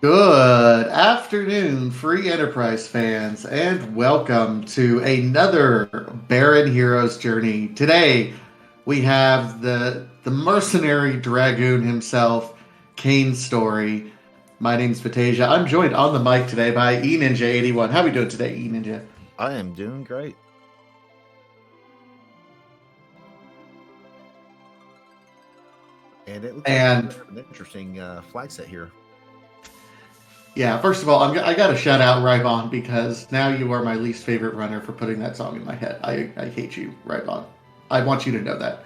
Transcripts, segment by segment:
Good afternoon, free enterprise fans, and welcome to another Baron Heroes journey. Today, we have the mercenary dragoon himself, Kane's story. My name's Vatasia. I'm joined on the mic today by eNinja81. How are we doing today, eNinja? I am doing great. And it looks like we And have an interesting flag set here. yeah, first of all, I got to shout out Rybon because now you are my least favorite runner for putting that song in my head. I hate you, Rybon. I want you to know that.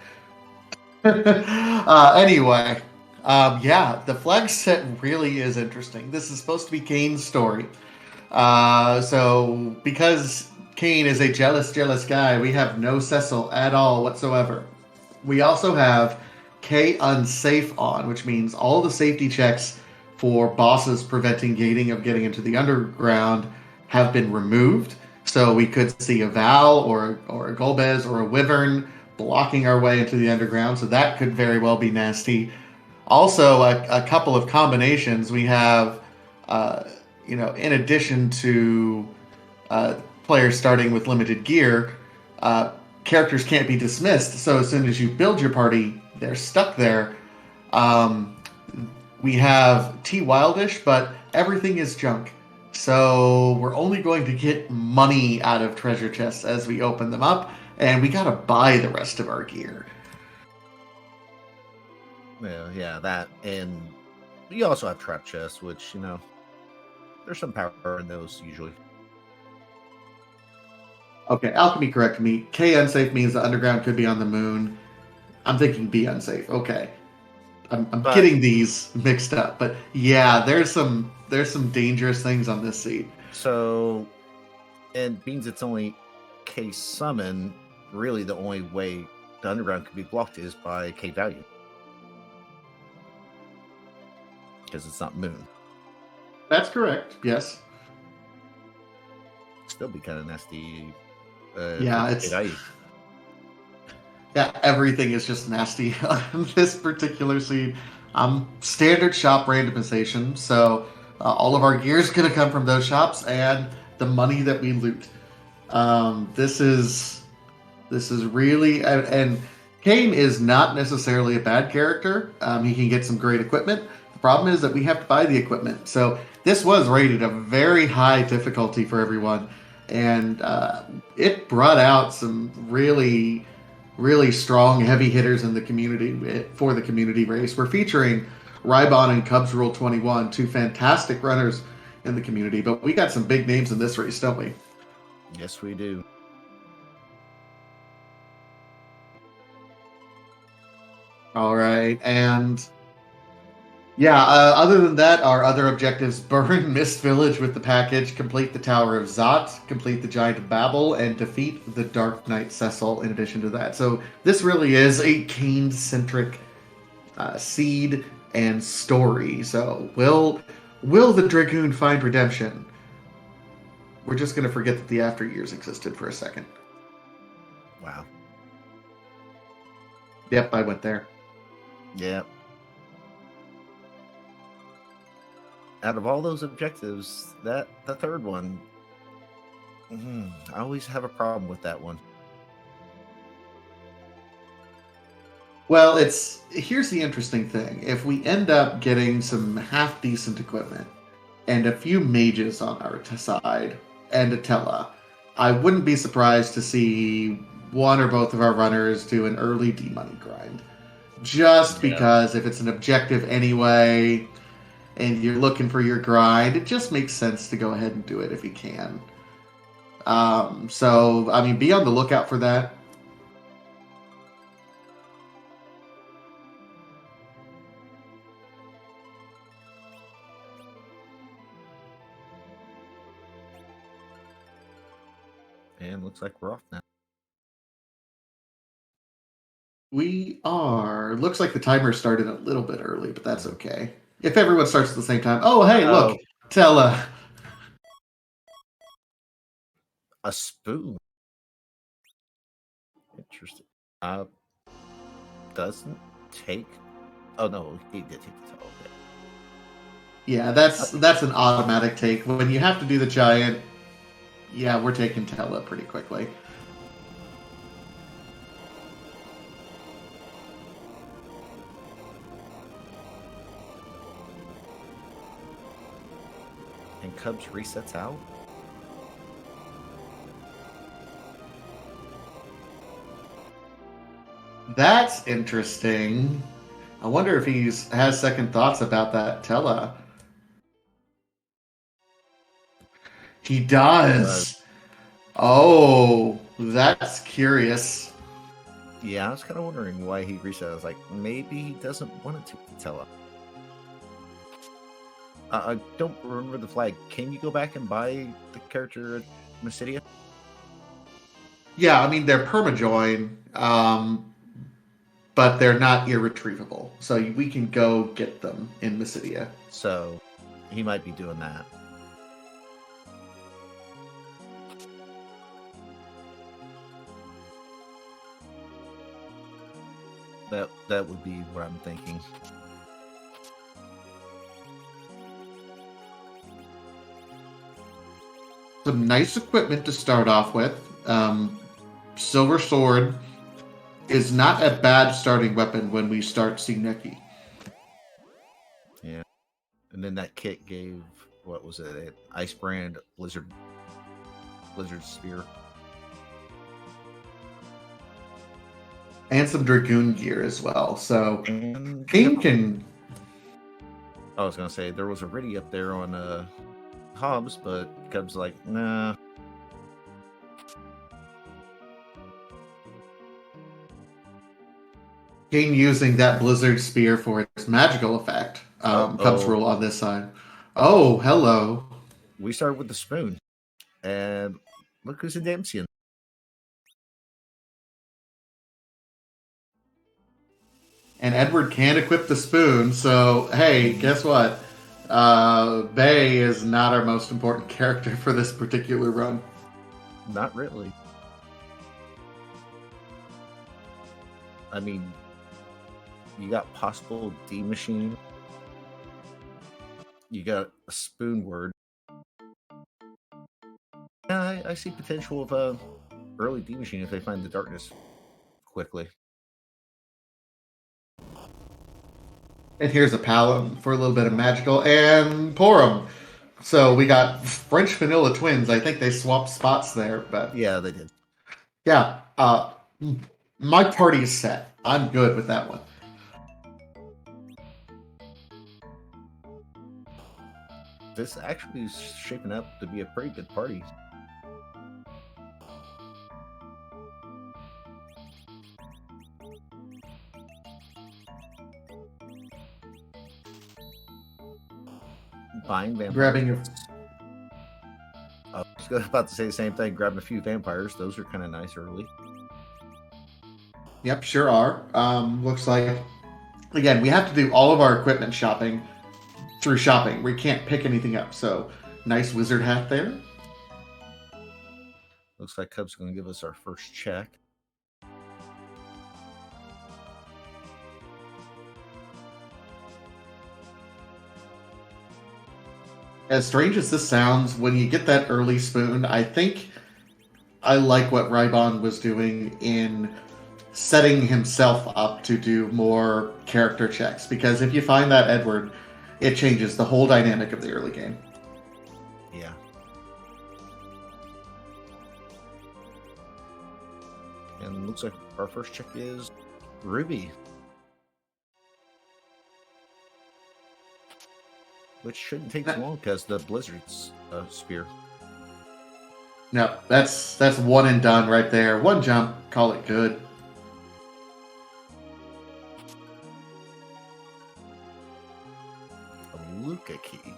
Anyway, yeah, the flag set really is interesting. This is supposed to be Kane's story. So because Kane is a jealous guy, we have no Cecil at all whatsoever. We also have K unsafe on, which means all the safety checks for bosses preventing gating of getting into the underground have been removed. So we could see a Val or a Golbez or a Wyvern blocking our way into the underground. So that could very well be nasty. Also, a couple of combinations. We have, uh, in addition to uh, players starting with limited gear, uh, characters can't be dismissed. So as soon as you build your party, they're stuck there. Um, we have T Wildish, but everything is junk. So we're only going to get money out of treasure chests as we open them up, and we gotta buy the rest of our gear. Yeah, that. And you also have trap chests, which, there's some power in those usually. Okay, Alchemy correct me. K unsafe means the underground could be on the moon. I'm thinking B unsafe. Okay. I'm But getting these mixed up, but yeah, there's some dangerous things on this seat. so, and means it's only case summon, really the only way the underground could be blocked is by K value. Because it's not moon. That's correct. Yes. Still be kind of nasty for Yeah, K it's value. yeah, everything is just nasty on this particular seat. Standard shop randomization, so all of our gear is going to come from those shops and the money that we loot. This is really and Kane is not necessarily a bad character. He can get some great equipment. The problem is that we have to buy the equipment. So this was rated a very high difficulty for everyone, and it brought out some really strong heavy hitters in the community for the community race. We're featuring Rybon and Cubs Rule 21, two fantastic runners in the community, but we got some big names in this race, don't we? Yes, we do. All right, and yeah, other than that, our other objectives: burn Mist Village with the package, complete the Tower of Zot, complete the Giant of Babel, and defeat the Dark Knight Cecil. In addition to that, so this really is a Kane-centric seed and story. So will the Dragoon find redemption? We're just going to forget that the after years existed for a second. Wow. Yep, I went there. Yeah. Out of all those objectives, that the third one, I always have a problem with that one. Well, it's here's the interesting thing. If we end up getting some half decent equipment and a few mages on our side and a Tella, I wouldn't be surprised to see one or both of our runners do an early D money grind. Just Yeah. because if it's an objective anyway and you're looking for your grind, it just makes sense to go ahead and do it if you can. So, I mean, be on the lookout for that. And looks like we're off now. We are. Looks like the timer started a little bit early, but that's okay. If everyone starts at the same time. Oh, hey, look. Oh, Tella. a spoon. Interesting. Doesn't take. Oh no, he did take the towel. Okay. Yeah, that's an automatic take. When you have to do the giant, yeah, we're taking Tella pretty quickly. And Cubs resets out. That's interesting. I wonder if he has second thoughts about that Tella. He does. Oh, that's curious. Yeah, I was kind of wondering why he reset. I was like, maybe he doesn't want it to Tella. I don't remember the flag. Can you go back and buy the character at Mysidia? Yeah, I mean they're permajoin, but they're not irretrievable. So we can go get them in Mysidia. So he might be doing that. That would be what I'm thinking. Some nice equipment to start off with. Silver Sword is not a bad starting weapon when we start Signeki. Yeah. And then that kit gave, what was it? Ice Brand Blizzard Spear. And some Dragoon gear as well. So And Kain can... I was going to say, there was a Riddy up there on Hobbs, but Cub's like, nah. Kain using that Blizzard Spear for its magical effect. Cubs rule on this side. Oh, hello. We started with the spoon. And look who's in Damsian. And Edward can equip the spoon, so hey, guess what? Bay is not our most important character for this particular run. Not really. I mean, you got possible D machine. You got a spoon word. Yeah, I see potential of a early D machine if they find the darkness quickly. And here's a Palom for a little bit of magical, and Porum. So we got French Vanilla Twins. I think they swapped spots there, but yeah, they did. Yeah, my party is set. I'm good with that one. This actually is shaping up to be a pretty good party. Buying vampires. Grabbing a... I was about to say the same thing. Grabbing a few vampires. Those are kind of nice early. Yep, sure are. Looks like, again, we have to do all of our equipment shopping through shopping. We can't pick anything up. So, nice wizard hat there. Looks like Cub's going to give us our first check. As strange as this sounds, when you get that early spoon, I think I like what Rybon was doing in setting himself up to do more character checks. Because if you find that Edward, it changes the whole dynamic of the early game. Yeah. And looks like our first check is Ruby. Which shouldn't take too long because the Blizzard's spear. No, that's one and done right there. One jump, call it good. A Luca key.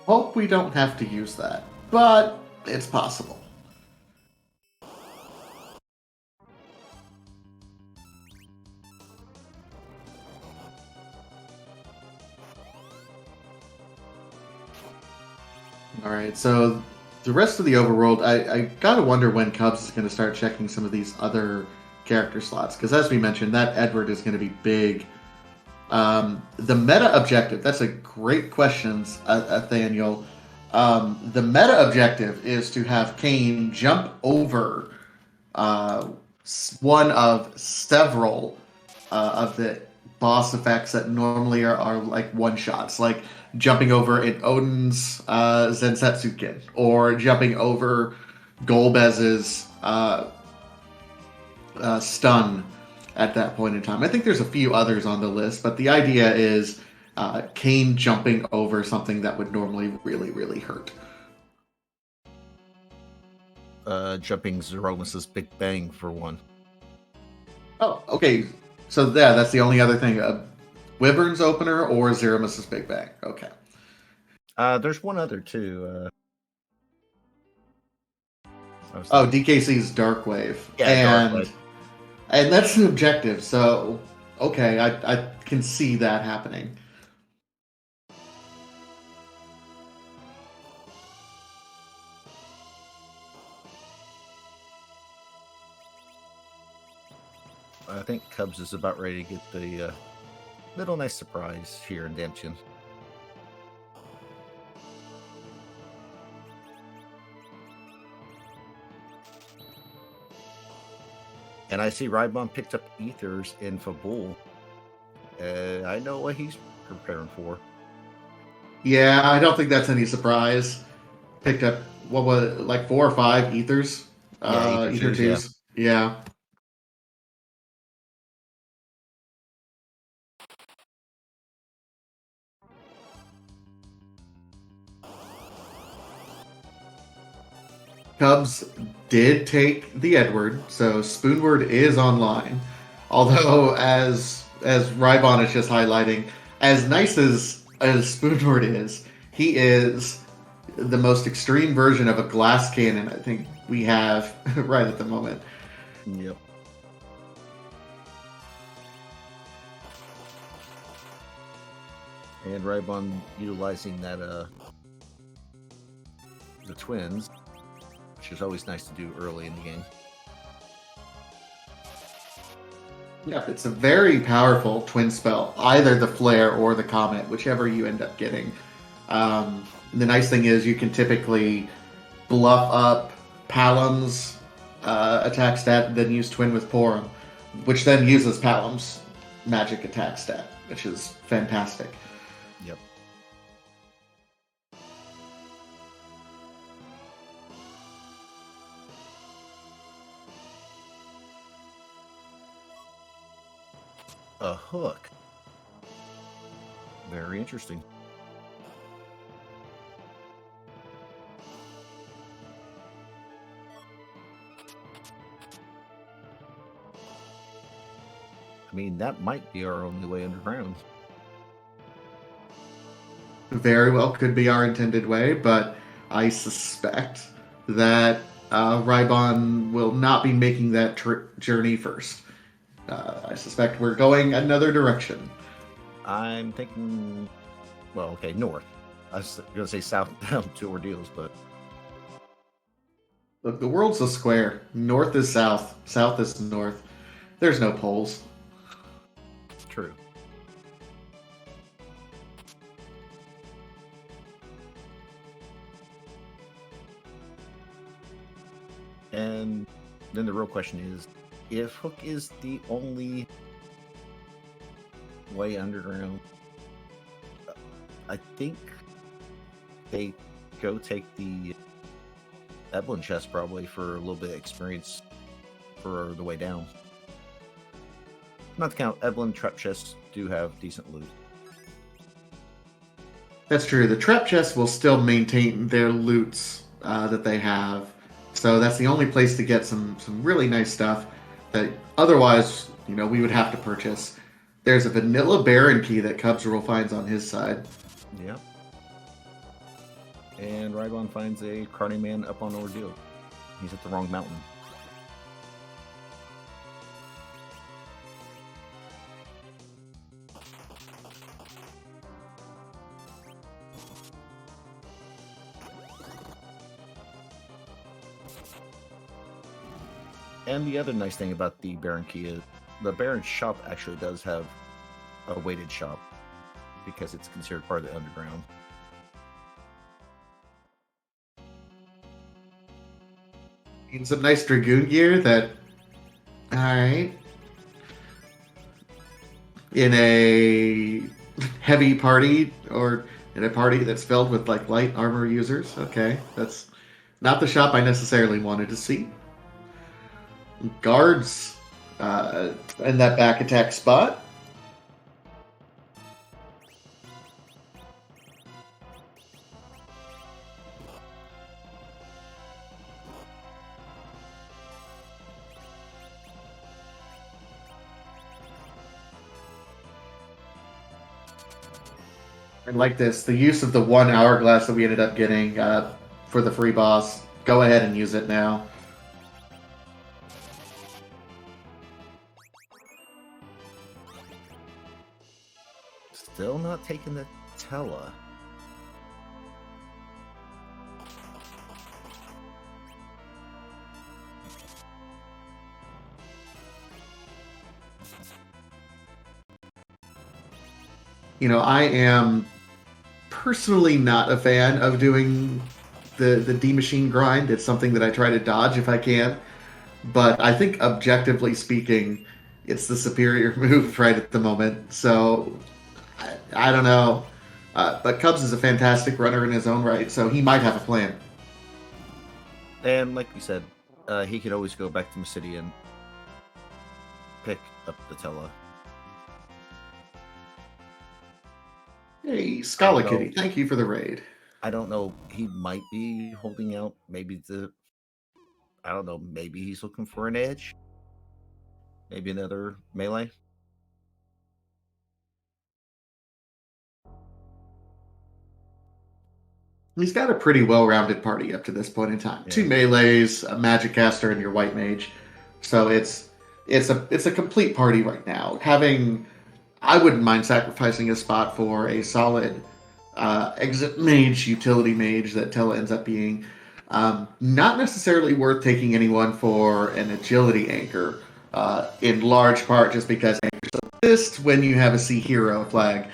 Hope we don't have to use that, but it's possible. Alright, so the rest of the overworld, I gotta wonder when Cubs is going to start checking some of these other character slots because, as we mentioned, that Edward is going to be big. The meta objective, that's a great question, Nathaniel. The meta objective is to have Kain jump over uh, one of several of the boss effects that normally are like one shots, like jumping over in Odin's Zensetsuken, or jumping over Golbez's stun at that point in time. I think there's a few others on the list, but the idea is Kain jumping over something that would normally really, really hurt. Jumping Zeromus's Big Bang for one. Oh, okay. So yeah, that's the only other thing. Wyvern's opener or Zeromus's Big Bang. Okay. There's one other too. DKC's Dark Wave. Yeah, Dark Wave. And that's an objective, so okay, I can see that happening. I think Cubs is about ready to get the little nice surprise here in Damchin. And I see Rybon picked up Ethers in Fabul. I know what he's preparing for. Yeah, I don't think that's any surprise. Picked up, what was it, like 4 or 5 Ethers? Ether 2s. Yeah. Cubs did take the Edward, so Spoonward is online. Although, as Rybon is just highlighting, as nice as Spoonward is, he is the most extreme version of a glass cannon I think we have right at the moment. Yep. And Rybon utilizing that the twins, which is always nice to do early in the game. Yeah, it's a very powerful twin spell, either the Flare or the Comet, whichever you end up getting. The nice thing is you can typically bluff up Palom's attack stat, then use Twin with Porum, which then uses Palom's magic attack stat, which is fantastic. Yep. A hook. Very interesting. I mean, that might be our only way underground. Very well could be our intended way, but I suspect that Rybon will not be making that journey first. I suspect we're going another direction. I'm thinking, well, okay, north. I was going to say south down to Ordeals, but... Look, the world's a square. North is south. South is north. There's no poles. True. And then the real question is, if Hook is the only way underground, I think they go take the Evelyn chest probably for a little bit of experience for the way down. Not to count, Evelyn trap chests do have decent loot. That's true. The trap chests will still maintain their loots that they have. So that's the only place to get some really nice stuff that otherwise, we would have to purchase. There's a vanilla Baron key that Cubsroll finds on his side. Yep. And Rybon finds a Carny Man up on Ordeal. He's at the wrong mountain. And the other nice thing about the Baron Key is the Baron shop actually does have a weighted shop because it's considered part of the underground. And some nice Dragoon gear that, alright. In a heavy party or in a party that's filled with like light armor users. Okay, that's not the shop I necessarily wanted to see. Guards in that back attack spot. And like this, the use of the 1 hourglass that we ended up getting for the free boss. Go ahead and use it now. Still not taking the Tella. You know, I am personally not a fan of doing the D machine grind. It's something that I try to dodge if I can. But I think objectively speaking, it's the superior move right at the moment. So I don't know. But Cubs is a fantastic runner in his own right, so he might have a plan. And like you said, he could always go back to the city and pick up the Tella. Hey, Scala Kitty, thank you for the raid. I don't know. He might be holding out. Maybe I don't know. Maybe he's looking for an edge. Maybe another melee. He's got a pretty well-rounded party up to this point in time. Yeah. 2 melees, a magic caster, and your white mage. So it's a complete party right now. I wouldn't mind sacrificing a spot for a solid exit mage, utility mage that Tella ends up being. Not necessarily worth taking anyone for an agility anchor, in large part just because anchors exist when you have a sea hero flag.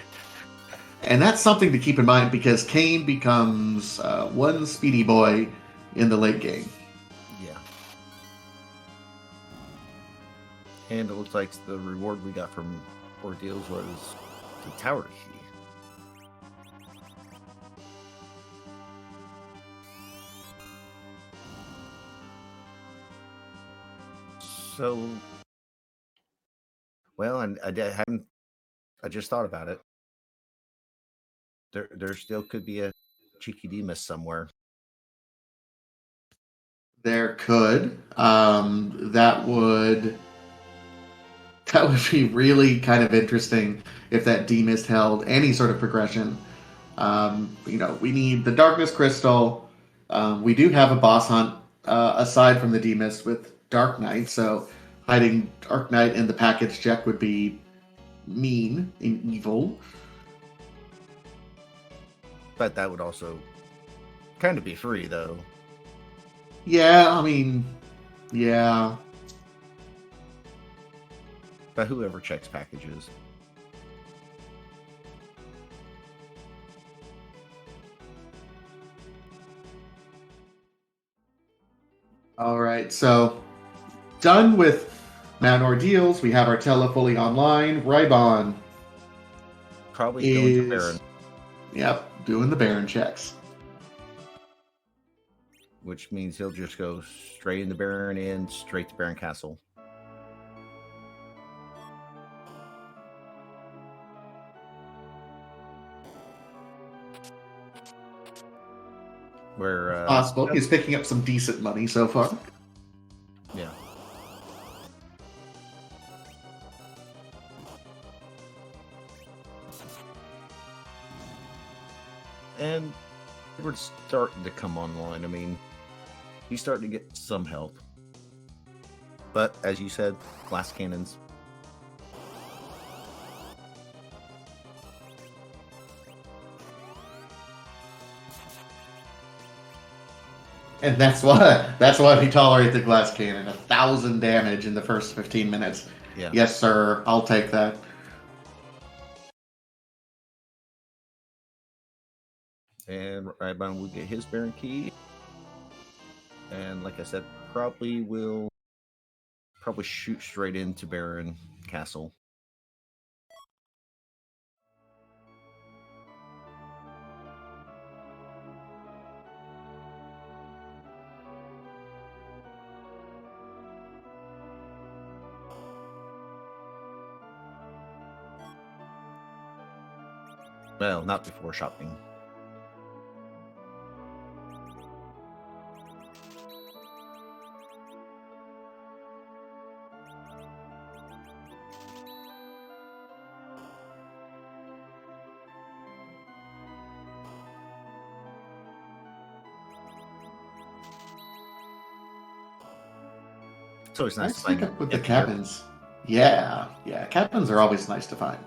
And that's something to keep in mind because Kain becomes one speedy boy in the late game. Yeah. And it looks like the reward we got from Ordeals was the tower key. So, well, and I just thought about it. There still could be a cheeky Demas somewhere. There could. That would be really kind of interesting if that Demist held any sort of progression. We need the Darkness Crystal. We do have a boss hunt aside from the Demist with Dark Knight, so hiding Dark Knight in the package check would be mean and evil. But that would also kind of be free, though. Yeah, I mean, yeah. But whoever checks packages. All right, so done with Mount Ordeals. We have our Tella fully online. Rybon Probably going to Baron. Yep, doing the Baron checks. Which means he'll just go straight into Baron and straight to Baron Castle. Where Possible. He's picking up some decent money so far. Yeah. And Edward's starting to come online. I mean, he's starting to get some help. But as you said, glass cannons. And that's why we tolerate the glass cannon. 1,000 damage in the first 15 minutes. Yeah. Yes, sir. I'll take that. And Rybon will get his Baron Key. And like I said, probably shoot straight into Baron Castle. Well, not before shopping. It's always nice to find pick up with the empty air. cabins. Yeah, cabins are always nice to find.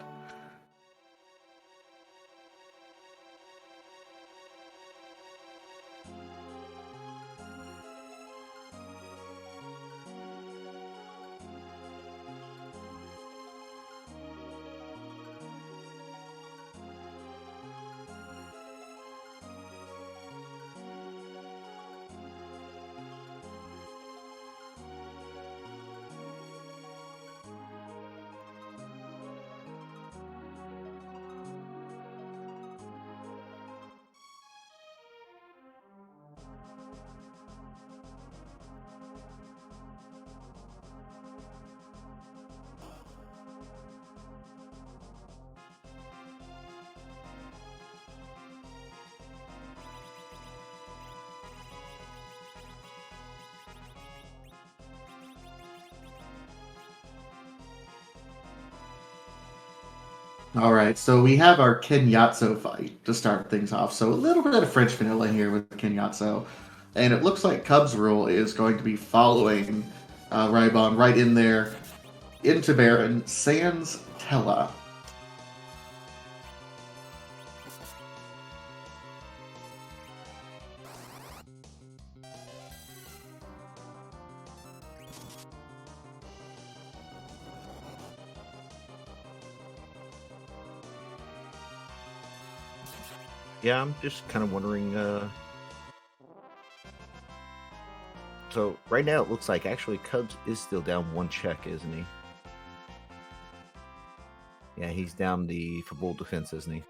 All right, so we have our Kenyatso fight to start things off. So a little bit of French vanilla here with Kenyatso. And it looks like Cubs Rule is going to be following Rybon right in there into Baron Sans Tella. Yeah, I'm just kind of wondering. So right now it looks like actually Cubs is still down one check, isn't he? Yeah, he's down the for bold defense, isn't he?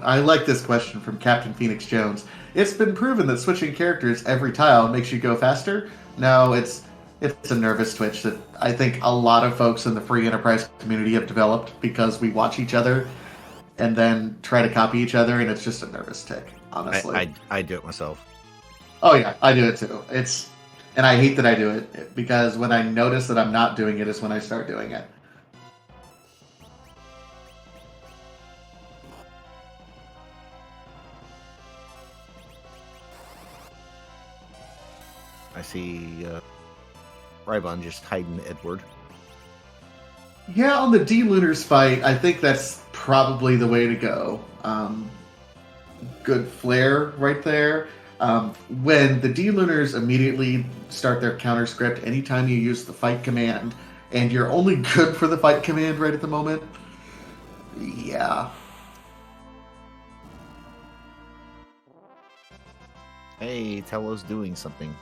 I like this question from Captain Phoenix Jones. It's been proven that switching characters every tile makes you go faster. No, it's a nervous twitch that I think a lot of folks in the free enterprise community have developed because we watch each other and then try to copy each other, and it's just a nervous tick, honestly. I do it myself. Oh yeah, I do it too. And I hate that I do it because when I notice that I'm not doing it is when I start doing it. I see Rybon just hiding Edward. Yeah, on the D-Lunars fight, I think that's probably the way to go. Good flare right there. When the D-Lunars immediately start their counter script, anytime you use the fight command, and you're only good for the fight command right at the moment, yeah. Hey, Tello's doing something.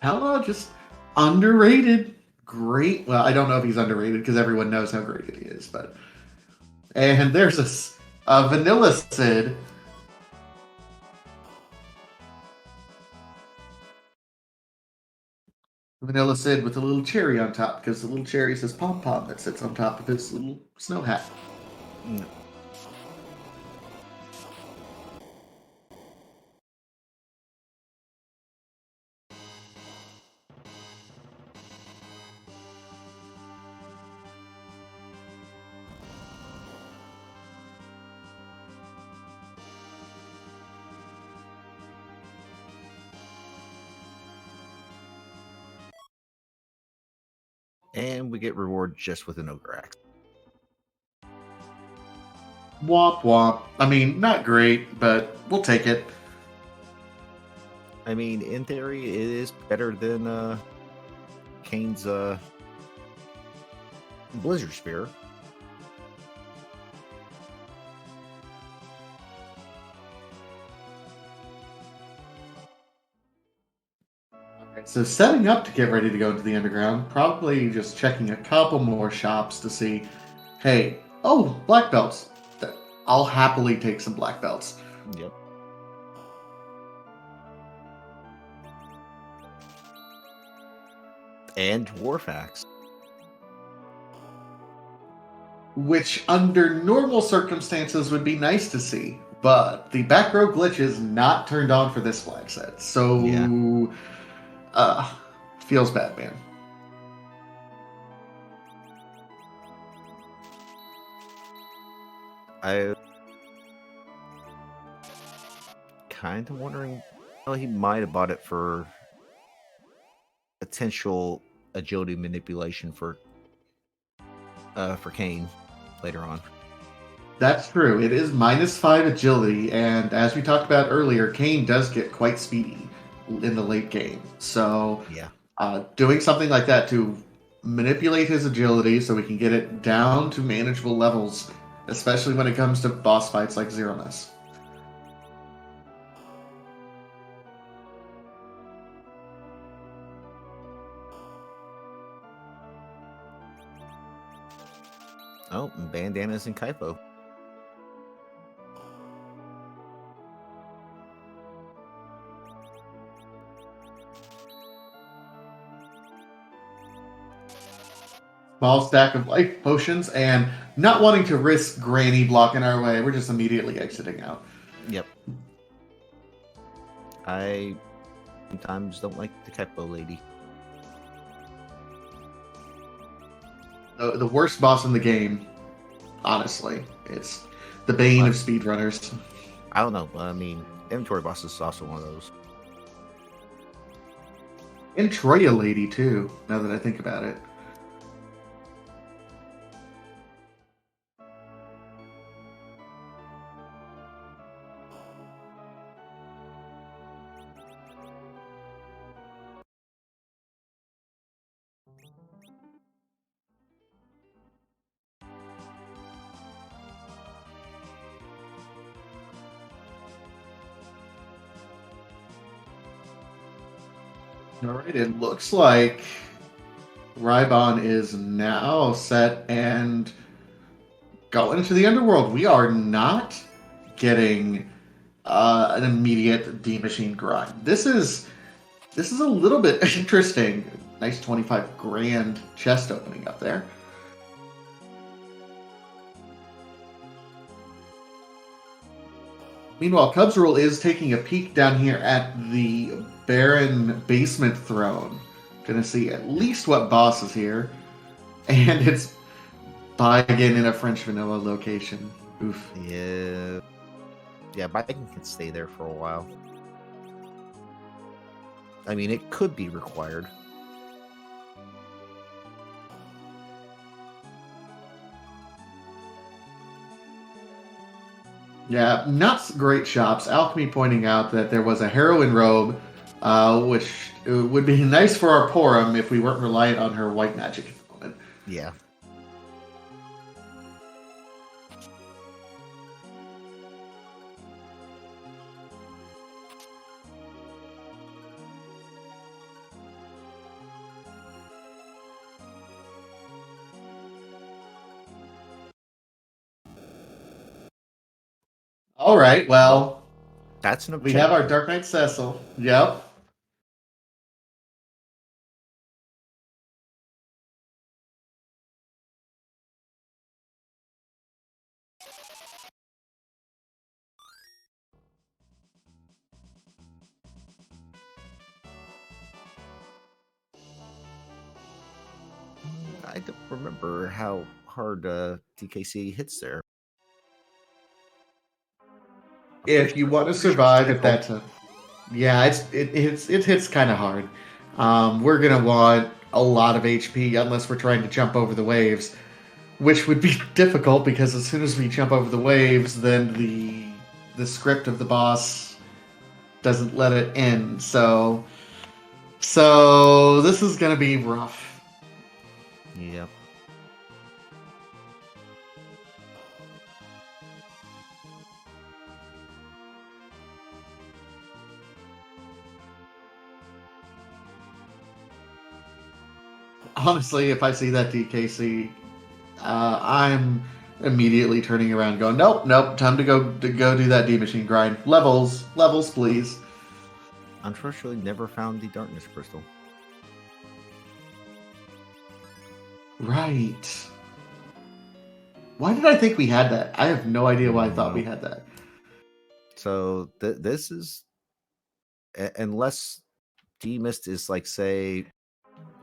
Hello, just underrated. Great. Well, I don't know if he's underrated because everyone knows how great he is, but. And there's a Vanilla Sid. Vanilla Sid with a little cherry on top because the little cherry says pom pom that sits on top of his little snow hat. Mm. And we get reward just with an ogre axe. Womp womp. I mean, not great, but we'll take it. I mean, in theory, it is better than Kane's Blizzard Spear. Alright, so setting up to get ready to go into the underground, probably just checking a couple more shops to see, hey, oh, black belts. I'll happily take some black belts. Yep. And Dwarf Axe. Which, under normal circumstances, would be nice to see. But the back row glitch is not turned on for this flag set. So, feels bad, man. I kind of wondering, well, he might have bought it for potential agility manipulation for Kane later on. That's true. It is -5 agility, and as we talked about earlier, Kane does get quite speedy in the late game. So, Yeah. Doing something like that to manipulate his agility so we can get it down to manageable levels, especially when it comes to boss fights like Zeromus. Oh, and bandanas and Kaipo. Small stack of life potions, and not wanting to risk Granny blocking our way, we're just immediately exiting out. Yep. I sometimes don't like the Kaipo lady. The worst boss in the game, honestly. It's the bane of speedrunners. I don't know, but I mean, inventory boss is also one of those. And Troya Lady, too, now that I think about it. All right, it looks like Rybon is now set and going into the underworld. We are not getting an immediate D machine grind. This is a little bit interesting. Nice 25 grand chest opening up there. Meanwhile, Cubs Rule is taking a peek down here at the Baron basement throne. Gonna see at least what boss is here. And it's Bigen in a French vanilla location. Oof. Yeah. Yeah, Bigen can stay there for a while. I mean, it could be required. Yeah, not great shops. Alchemy pointing out that there was a heroine robe, which would be nice for our Porum if we weren't reliant on her white magic at the moment. Yeah. All right, well, That's an we objective. have our Dark Knight Cecil. Yep. I don't remember how hard TKC hits there. If you want to survive at that time. Yeah, it hits kind of hard. We're gonna want a lot of HP unless we're trying to jump over the waves, which would be difficult because as soon as we jump over the waves, then the script of the boss doesn't let it end. So this is gonna be rough. Yeah. Honestly, if I see that DKC, I'm immediately turning around, going, "Nope, nope, time to go do that D machine grind. Levels, levels, please." Unfortunately, never found the darkness crystal. Right. Why did I think we had that? I have no idea why I thought we had that. So this is, unless D mist is like, say,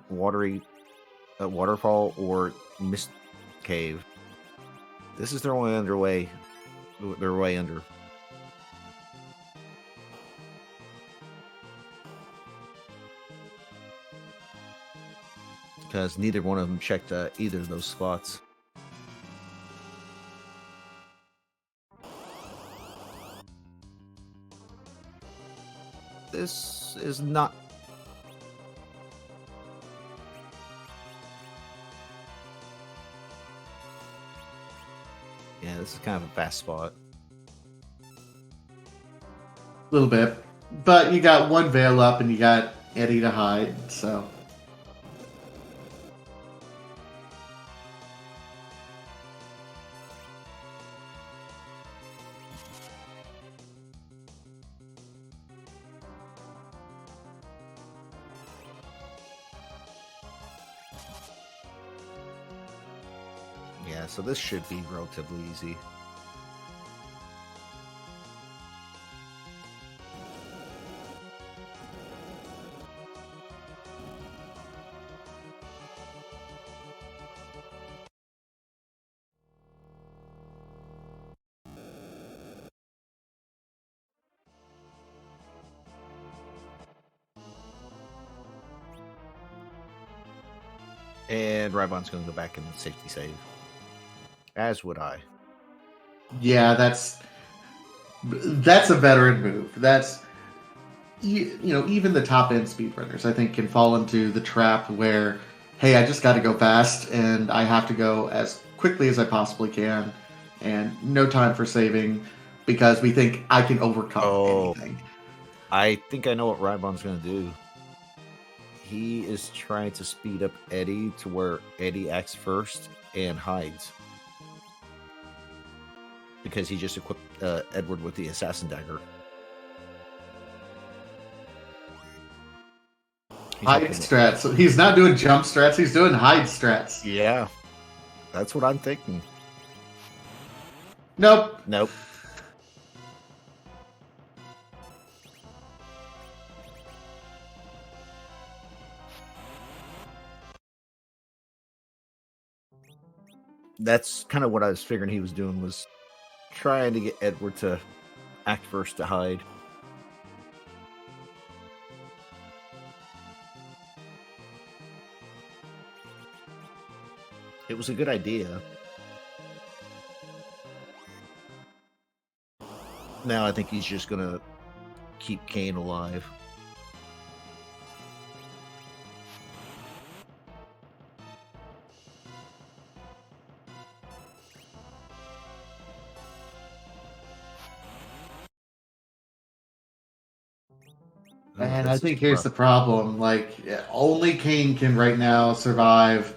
watery waterfall or mist cave. This is their only underway. Their way under. Because neither one of them checked either of those spots. This is not. Yeah, this is kind of a fast spot. A little bit. But you got one veil up and you got Eddie to hide, so. Yeah, so this should be relatively easy. And Rybon's going to go back in the safety save. As would I. Yeah, that's a veteran move. That's even the top end speedrunners I think can fall into the trap where, hey, I just got to go fast and I have to go as quickly as I possibly can, and no time for saving because we think I can overcome anything. I think I know what Rybon's going to do. He is trying to speed up Eddie to where Eddie acts first and hides. Because he just equipped Edward with the assassin dagger. Hide strats. So he's not doing jump strats, he's doing hide strats. Yeah. That's what I'm thinking. Nope. Nope. That's kind of what I was figuring he was doing, was trying to get Edward to act first to hide. It was a good idea. Now I think he's just going to keep Kain alive. And I think here's the problem. Like, only Kain can right now survive.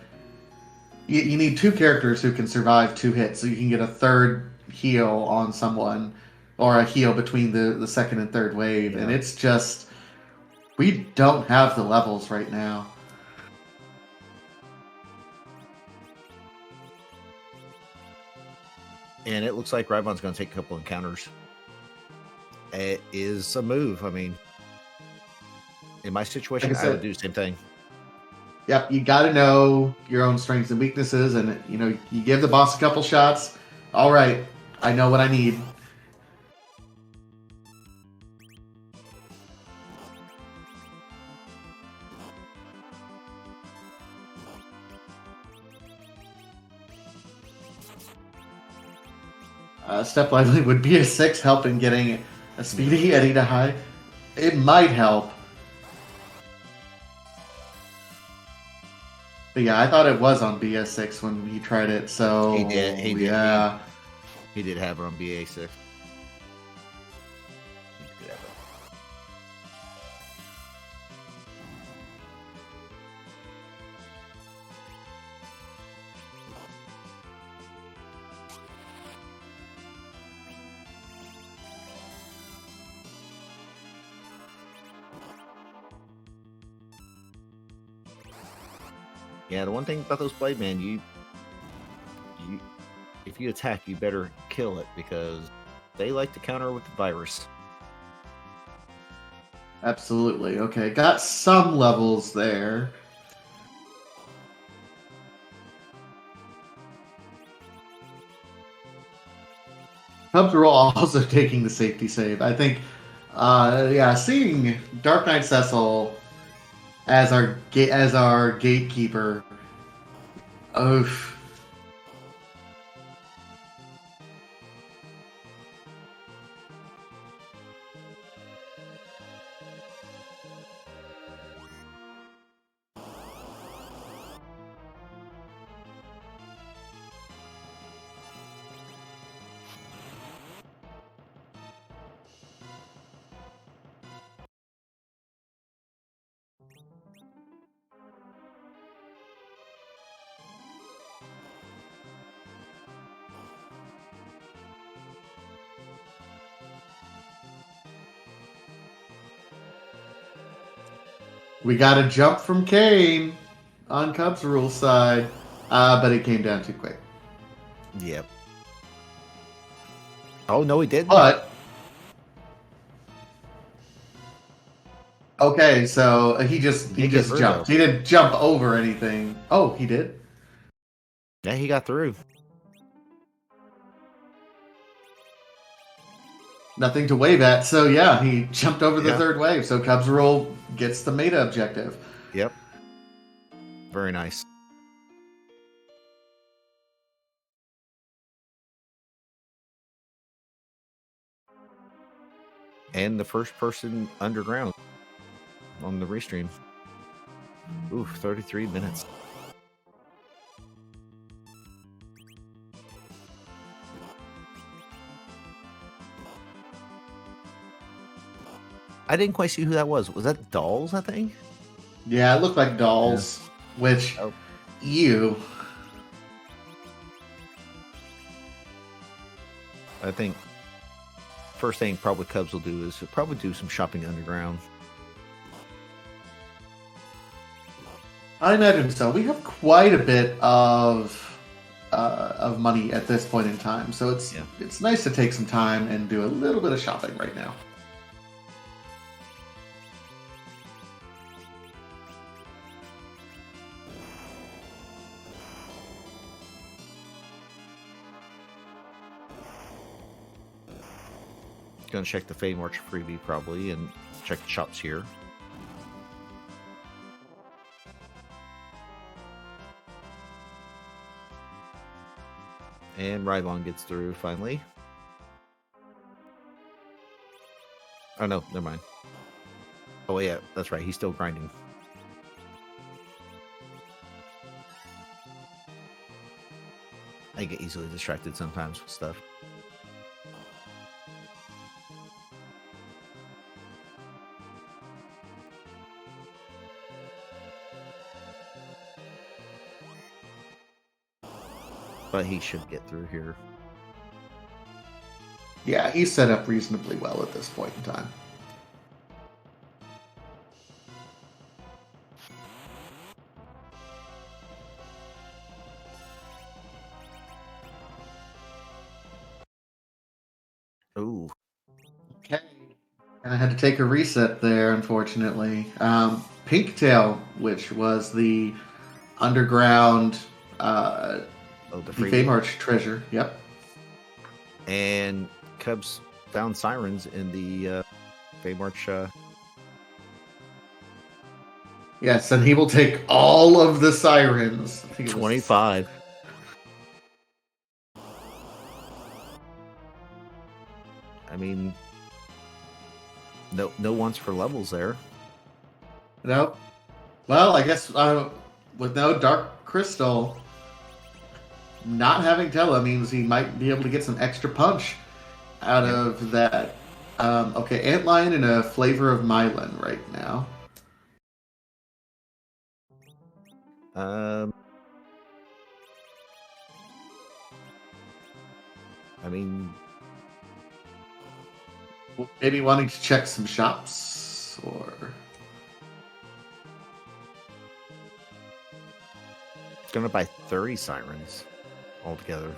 You need two characters who can survive 2 hits, so you can get a third heal on someone, or a heal between the second and third wave. Yeah. And it's just, we don't have the levels right now. And it looks like Rybon's going to take a couple encounters. It is a move. I mean, in my situation, I would do the same thing. Yep, you got to know your own strengths and weaknesses, and you give the boss a couple shots. All right, I know what I need. Step Lively would be a 6 help in getting a speedy Eddie to high. It might help. But yeah, I thought it was on BS6 when he tried it, so He did. yeah. He did have it on BA6. Yeah, the one thing about those Blade Man, you if you attack, you better kill it because they like to counter with the virus. Absolutely. Okay, got some levels there. Cubs are also taking the safety save. I think, yeah, seeing Dark Knight Cecil as our gatekeeper. Oof. We got a jump from Kane on Cubs rule side, but it came down too quick. Yep. Oh no, he didn't. But okay, so he just jumped. He didn't jump over anything. Oh, he did. Yeah, he got through. Nothing to wave at. So yeah, he jumped over the third wave. So Cubs rule gets the meta objective. Yep. Very nice. And the first person underground on the restream. Ooh, 33 minutes. I didn't quite see who that was. Was that Dolls, I think? Yeah, it looked like Dolls, which you. I think first thing probably Cubs will do is probably do some shopping underground. I imagine so. We have quite a bit of money at this point in time, so it's nice to take some time and do a little bit of shopping right now. Gonna check the Fade March freebie probably and check the shops here. And Rylon gets through finally. Oh no, never mind. Oh yeah, that's right. He's still grinding. I get easily distracted sometimes with stuff. But he should get through here. Yeah, he's set up reasonably well at this point in time. Ooh. Okay. And I had to take a reset there, unfortunately. Pinktail, which was the underground the Fade March treasure. Yep. And Cubs found sirens in the Fade March. Yes, and he will take all of the sirens. 25. mean, no ones for levels there. Nope. Well, I guess with no Dark Crystal, not having Tela means he might be able to get some extra punch out Yep. of that. Okay, Antlion and a Flavor of Mylan right now. I mean, Maybe wanting to check some shops or. gonna buy 30 sirens altogether.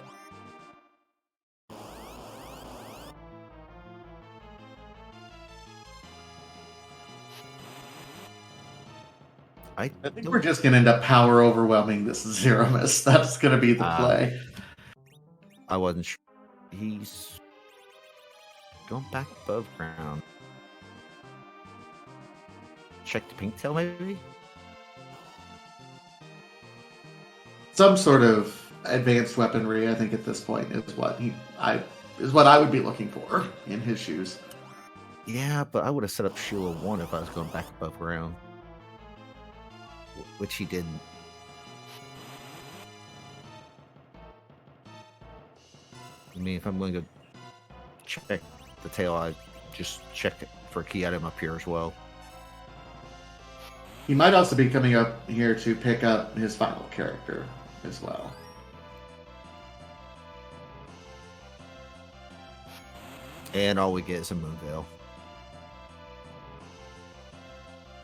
I think we're just gonna end up power overwhelming this Zero Miss. That's gonna be the play. I wasn't sure. He's going back above ground. Check the pink tail, maybe? Some sort of advanced weaponry, I think, at this point is what I would be looking for in his shoes. Yeah, but I would have set up Sheila 1 if I was going back above ground. Which he didn't. I mean, if I'm going to check the tail, I just check for a key item up here as well. He might also be coming up here to pick up his final character as well. And all we get is a Moonveil.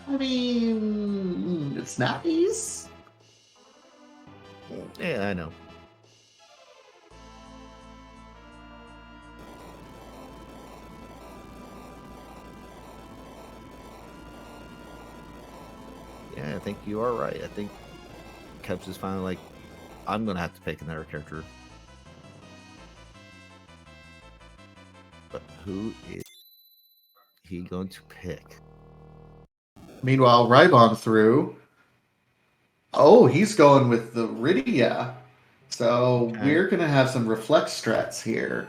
I mean, it's snappies. Yeah, I know. Yeah, I think you are right. I think Kebs is finally like, I'm going to have to pick another character. But who is he going to pick? Meanwhile, Rybon through. Oh, he's going with the Rydia. So Okay. we're going to have some reflect strats here.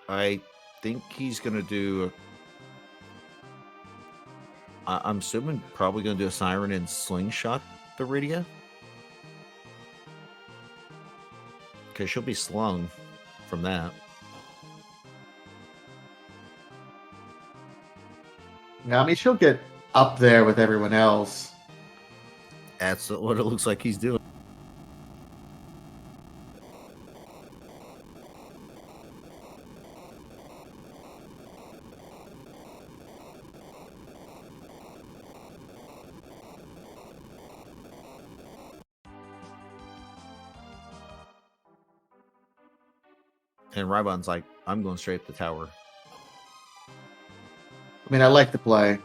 I think he's going to do... I'm assuming probably going to do a Siren and Slingshot the Rydia. Because she'll be slung from that. Yeah, I mean, she'll get up there with everyone else. That's what it looks like he's doing. And Rybon's like, I'm going straight up the tower. I mean, I like the play.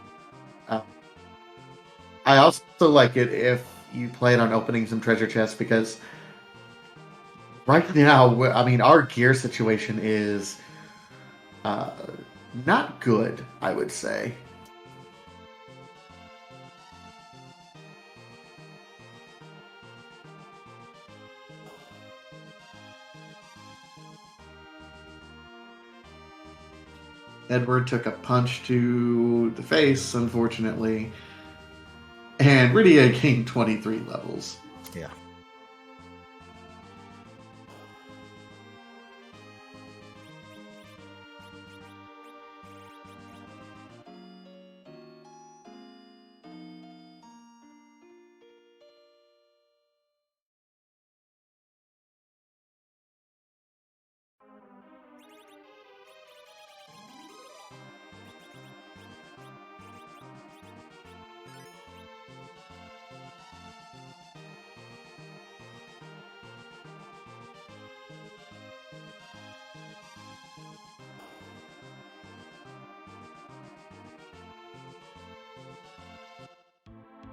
I also like it if you plan on opening some treasure chests because right now, I mean, our gear situation is not good, I would say. Edward took a punch to the face, unfortunately. And Rydia gained 23 levels. Yeah.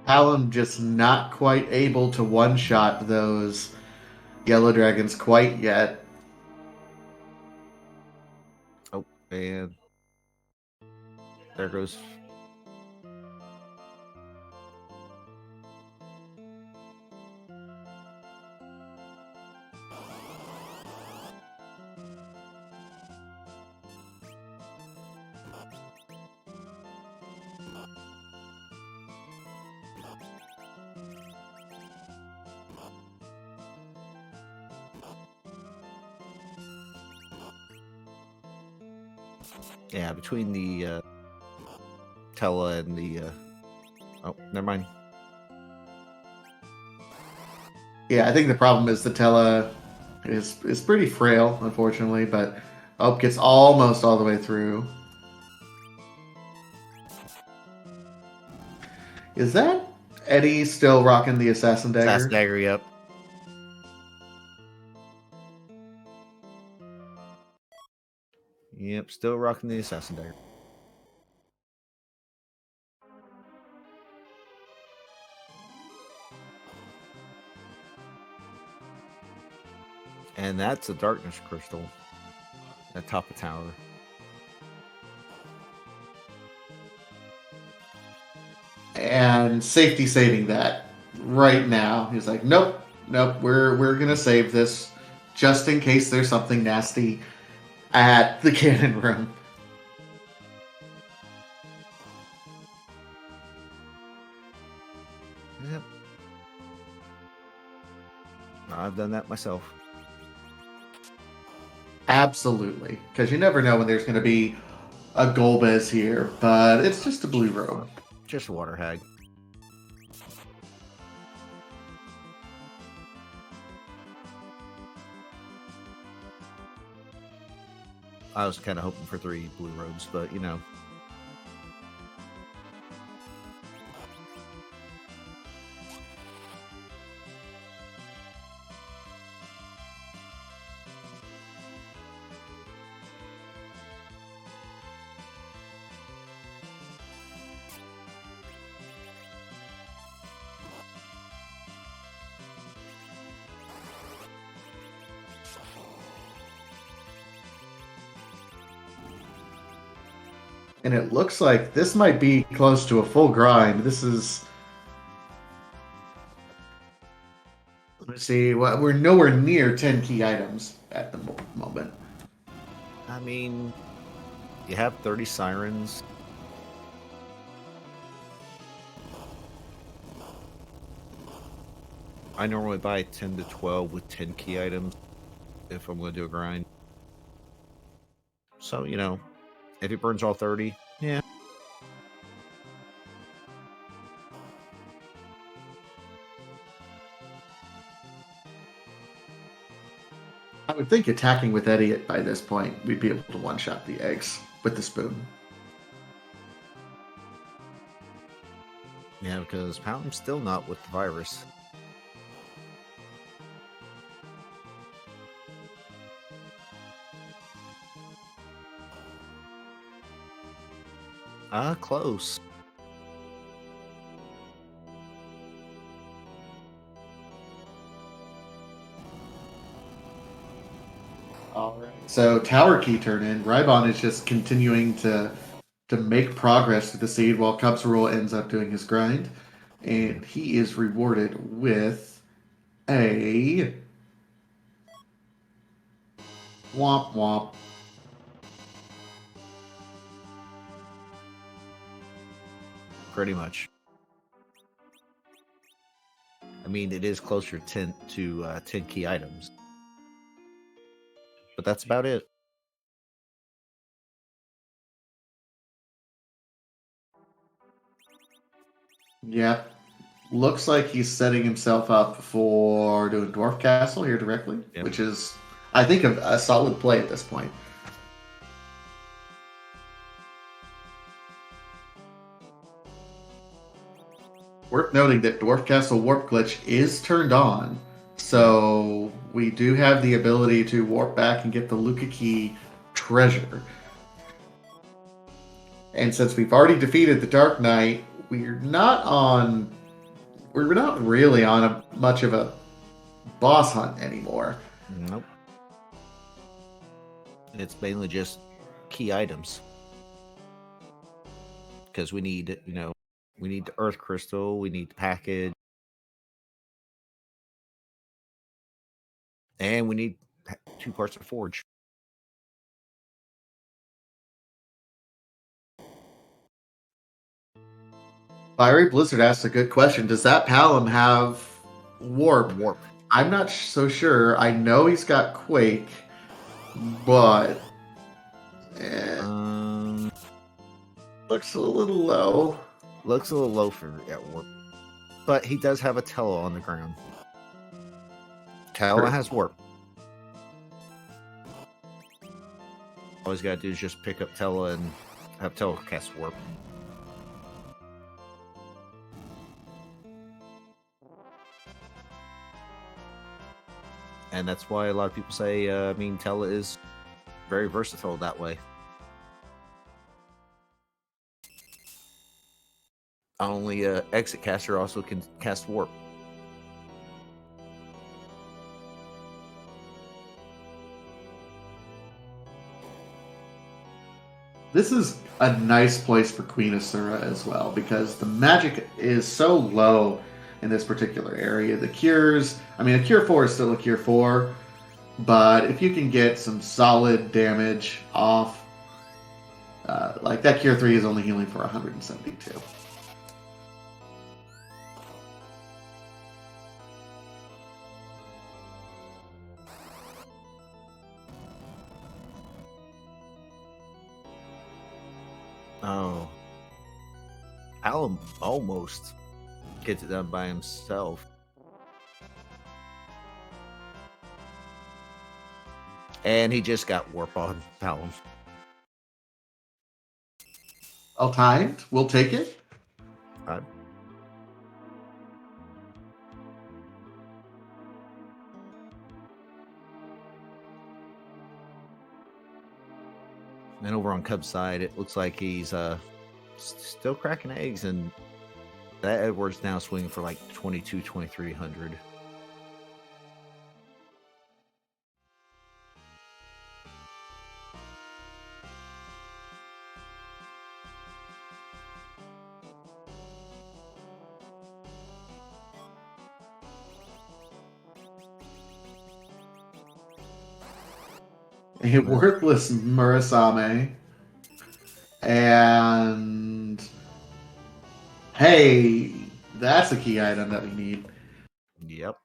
Hallam just not quite able to one-shot those yellow dragons quite yet. Oh, and there goes. Yeah, between the Tella and the oh, never mind. Yeah, I think the problem is the Tella is pretty frail, unfortunately, but gets almost all the way through. Is that Eddie still rocking the Assassin Dagger? Assassin Dagger, yep. Yep, still rocking the Assassin Dagger. And that's a Darkness Crystal at top of tower. And safety saving that right now. He's like, nope, we're gonna save this just in case there's something nasty at the cannon room. Yep. I've done that myself. Absolutely, because you never know when there's going to be a Golbez here, but it's just a blue robe. Just a water hag. I was kind of hoping for 3 blue robes, but you know. And it looks like this might be close to a full grind. This is... Let's see, well, we're nowhere near 10 key items at the moment. I mean, you have 30 sirens. I normally buy 10 to 12 with 10 key items if I'm going to do a grind. So, you know, if it burns all 30, yeah. I would think attacking with Eddie by this point, we'd be able to one-shot the eggs with the spoon. Yeah, because Pound's still not with the virus. Close. All right. So tower key turn in. Rybon is just continuing to make progress to the seed while Cubs Rule ends up doing his grind, and he is rewarded with a womp womp. Pretty much. I mean, it is closer to 10 key items. But that's about it. Yeah. Looks like he's setting himself up for doing Dwarf Castle here directly, Yep. which is, I think, a solid play at this point. Worth noting that Dwarf Castle Warp Glitch is turned on, so we do have the ability to warp back and get the Luca Key treasure. And since we've already defeated the Dark Knight, we're not really on much of a boss hunt anymore. Nope. It's mainly just key items. Because we need, we need the Earth Crystal, we need the package, and we need 2 parts of Forge. Fiery Blizzard asks a good question. Does that Palom have Warp? Warp. I'm not so sure. I know he's got Quake, but Looks a little low. Looks a little low for warp. But he does have a Tello on the ground. Tello has warp. All he's got to do is just pick up Tello and have Tello cast warp. And that's why a lot of people say, Tello is very versatile that way. Only exit caster also can cast warp. This is a nice place for Queen Asura as well, because the magic is so low in this particular area. The cures, a cure 4 is still a cure 4, but if you can get some solid damage off, like that cure 3 is only healing for 172. Oh. Alum almost gets it done by himself. And he just got warp on Palom. All timed. We'll take it. Right. And over on Cub's side, it looks like he's still cracking eggs, and that Edward's now swinging for like 2,200-2,300. A worthless Murasame. And hey, that's a key item that we need. Yep.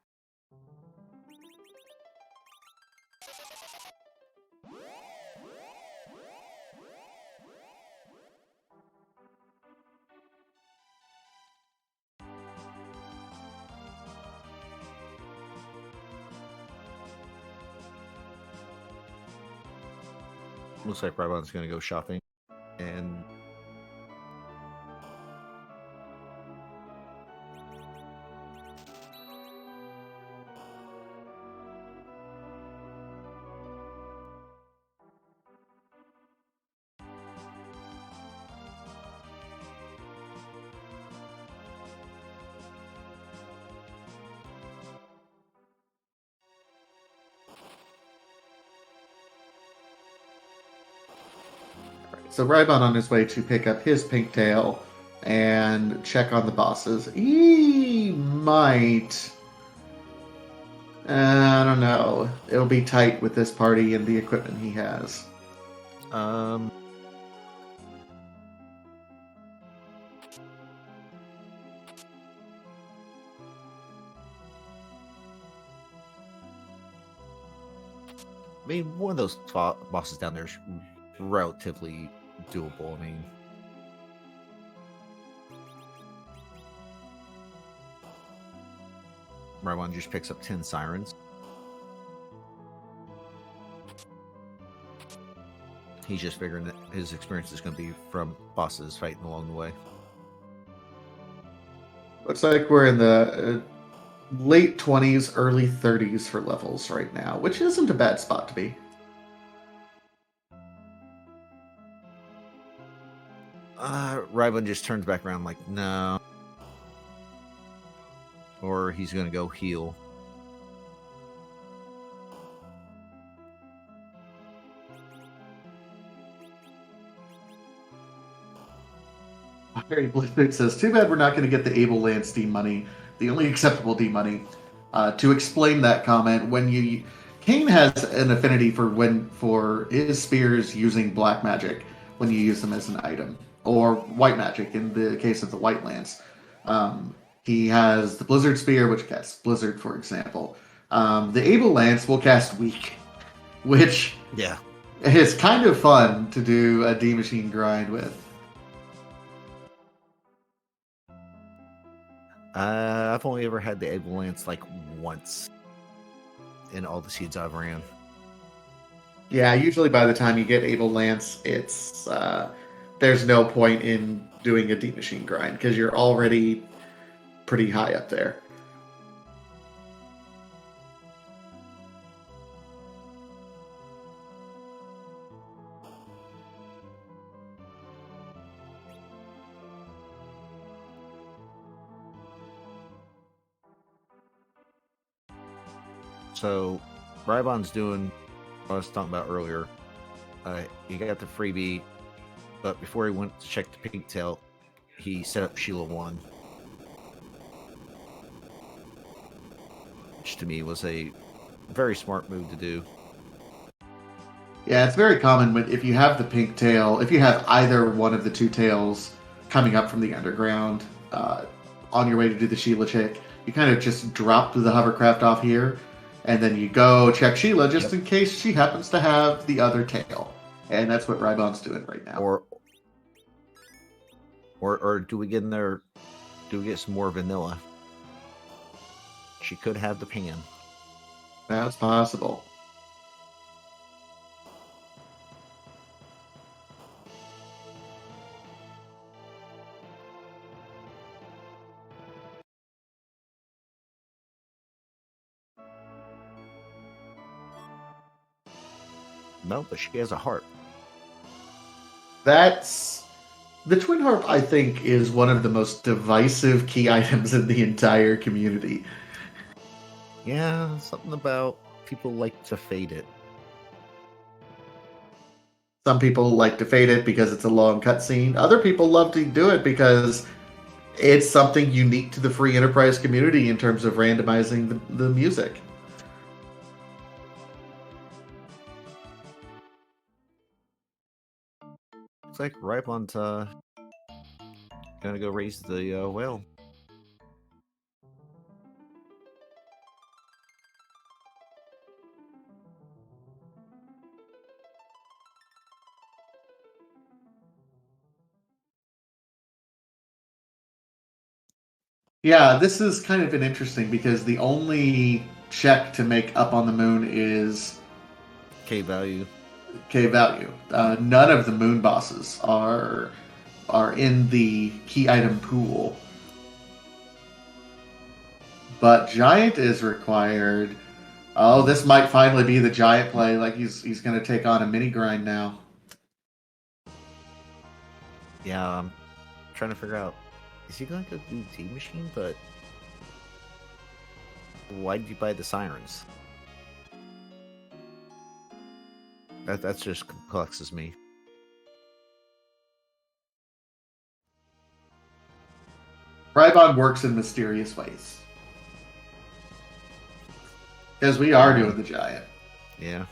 Looks like Rybon's going to go shopping. And so Rybon on his way to pick up his pink tail and check on the bosses. He might. I don't know. It'll be tight with this party and the equipment he has. One of those bosses down there is relatively doable. Rybon just picks up 10 sirens. He's just figuring that his experience is going to be from bosses fighting along the way. Looks like we're in the late 20s, early 30s for levels right now, which isn't a bad spot to be. Rybon just turns back around like, no. Or he's going to go heal. Harry Blizzard says, too bad we're not going to get the Able Lance D money, the only acceptable D money. To explain that comment, Kain has an affinity for his spears using black magic when you use them as an item, or white magic in the case of the White Lance. He has the Blizzard Spear, which casts Blizzard, for example. The Able Lance will cast Weak, which It's kind of fun to do a D machine grind with. I've only ever had the Able Lance like once in all the seeds I've ran. Yeah, usually by the time you get Able Lance, it's there's no point in doing a D machine grind because you're already pretty high up there. So, Rybon's doing what I was talking about earlier. He got the freebie, but before he went to check the pigtail, he set up Sheila 1. Which to me was a very smart move to do. Yeah, it's very common if you have the pink tail, if you have either one of the two tails coming up from the underground on your way to do the Sheila check, you kind of just drop the hovercraft off here, and then you go check Sheila just in case she happens to have the other tail. And that's what Rybon's doing right now. Or do we get in there? Do we get some more vanilla? She could have the pan. That's possible. No, but she has a heart. That's the Twin Harp, I think, is one of the most divisive key items in the entire community. Yeah, something about people like to fade it. Some people like to fade it because it's a long cutscene. Other people love to do it because it's something unique to the free enterprise community in terms of randomizing the music. Looks like Rybon's gonna go raise the whale. Yeah, this is kind of an interesting because the only check to make up on the moon is K value. K value. None of the moon bosses are in the key item pool. But giant is required. Oh, this might finally be the giant play. Like he's going to take on a mini grind now. Yeah, I'm trying to figure out. Is he going to go do T Machine? But why did you buy the sirens? That's just complexes me. Rybon works in mysterious ways. Because we are doing the giant. Yeah.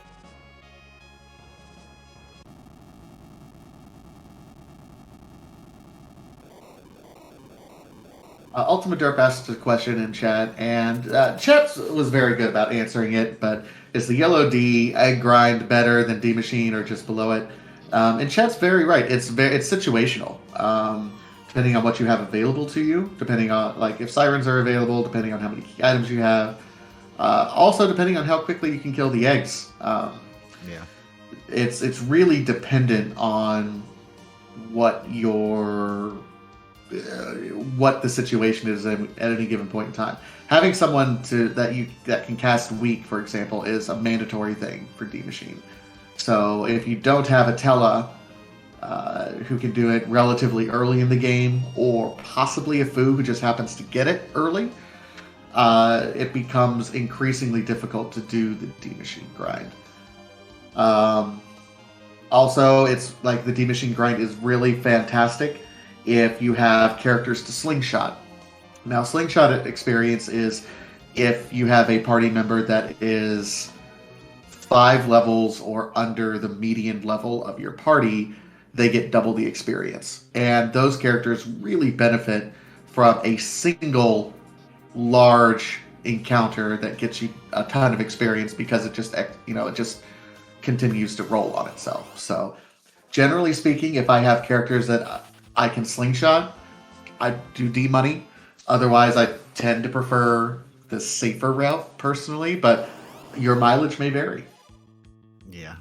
Ultimate Derp asked a question in chat, and chat was very good about answering it, but is the yellow D egg grind better than D Machine or just below it? And chat's very right. It's situational. Depending on what you have available to you, depending on like if sirens are available, depending on how many key items you have, also depending on how quickly you can kill the eggs. Yeah. It's really dependent on what what the situation is at any given point in time. Having someone that can cast weak, for example, is a mandatory thing for D Machine. So if you don't have a Tella who can do it relatively early in the game, or possibly a Fu who just happens to get it early, it becomes increasingly difficult to do the D Machine grind. Also, it's like the D Machine grind is really fantastic if you have characters to slingshot. Now, slingshot experience is if you have a party member that is 5 levels or under the median level of your party, they get double the experience. And those characters really benefit from a single large encounter that gets you a ton of experience because it just continues to roll on itself. So, generally speaking, if I have characters that I can slingshot, I do D money. Otherwise, I tend to prefer the safer route personally, but your mileage may vary. Yeah.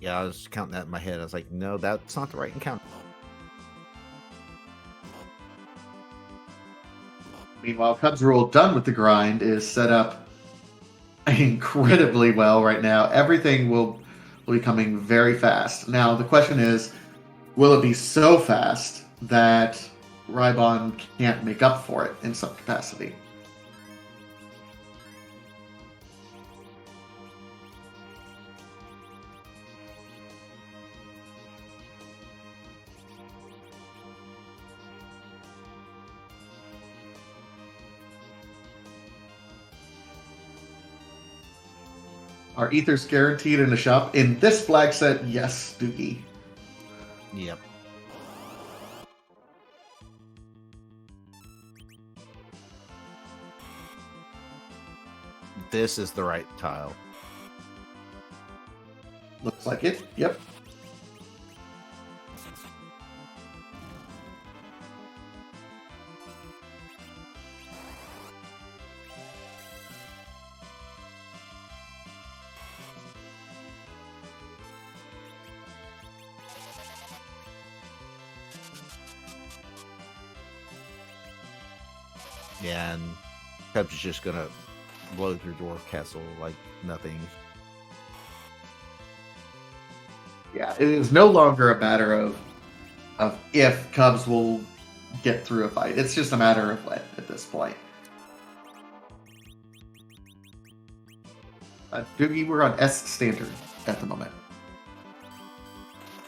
Yeah, I was counting that in my head. I was like, no, that's not the right encounter. Meanwhile, Cubs Rule, done with the grind, is set up incredibly well right now. Everything will be coming very fast. Now, the question is, will it be so fast that Rybon can't make up for it in some capacity? Are ethers guaranteed in the shop? In this flag set, yes, Doogie. Yep. This is the right tile. Looks like it. Yep. Yeah, and Cubs is just gonna blow through Dwarf Castle like nothing. Yeah, it is no longer a matter of if Cubs will get through a fight. It's just a matter of when at this point. Doogie, we're on S standard at the moment.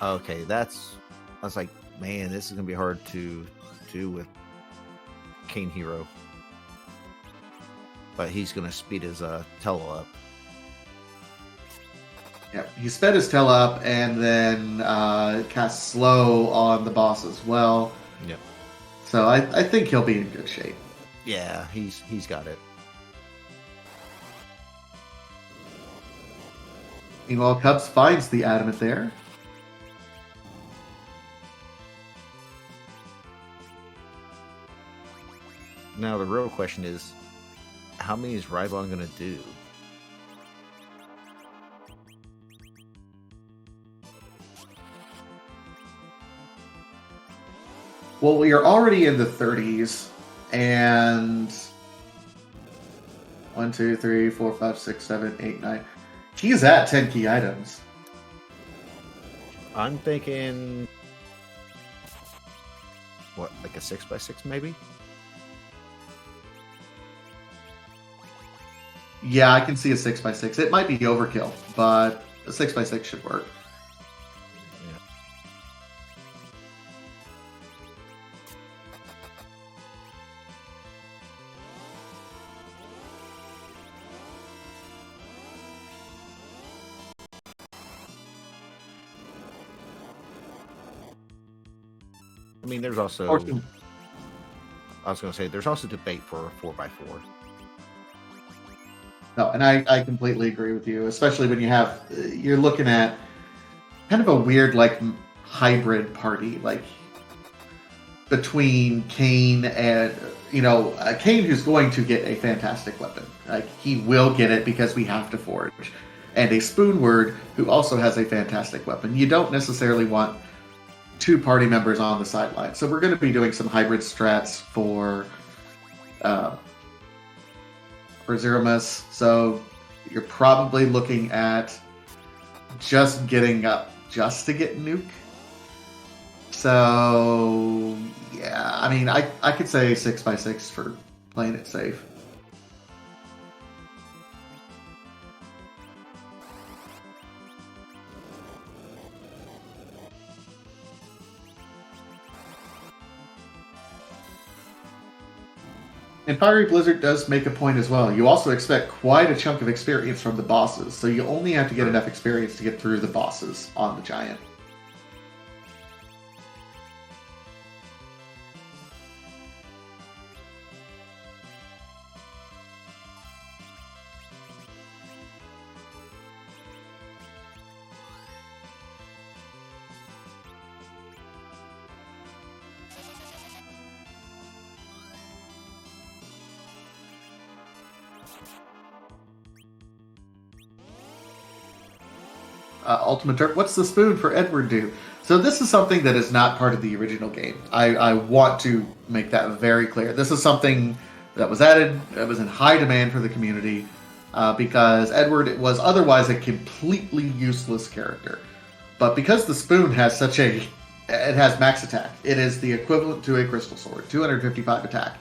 Okay, I was like, man, this is gonna be hard to do with Kain Hero. But he's gonna speed his Tello up. Yeah, he sped his tail up and then cast slow on the boss as well. Yep. So I think he'll be in good shape. Yeah, he's got it. Meanwhile, Cubs finds the adamant there. Now the real question is, how many is Rybon gonna do? Well, we are already in the 30s, and 1, 2, 3, 4, 5, 6, 7, 8, 9. He's at 10 key items. I'm thinking, what, like a 6x6 maybe? Yeah, I can see a 6x6. It might be overkill, but a 6x6 should work. Yeah. I mean, there's also, I was going to say, there's also debate for a 4x4. No, and I completely agree with you, especially when you're looking at kind of a weird, like, hybrid party, like, between Kain and, Kain who's going to get a fantastic weapon. Like, he will get it because we have to forge. And a Spoonword who also has a fantastic weapon. You don't necessarily want two party members on the sideline. So we're going to be doing some hybrid strats for Zeromus. So you're probably looking at just getting up just to get nuke. So yeah, I mean, I could say 6x6 for playing it safe. And Fiery Blizzard does make a point as well. You also expect quite a chunk of experience from the bosses, so you only have to get enough experience to get through the bosses on the Giant. Ultimate Derp, what's the spoon for Edward do? So this is something that is not part of the original game. I want to make that very clear. This is something that was added, that was in high demand for the community, because Edward was otherwise a completely useless character. But because the spoon has it has max attack. It is the equivalent to a crystal sword, 255 attack.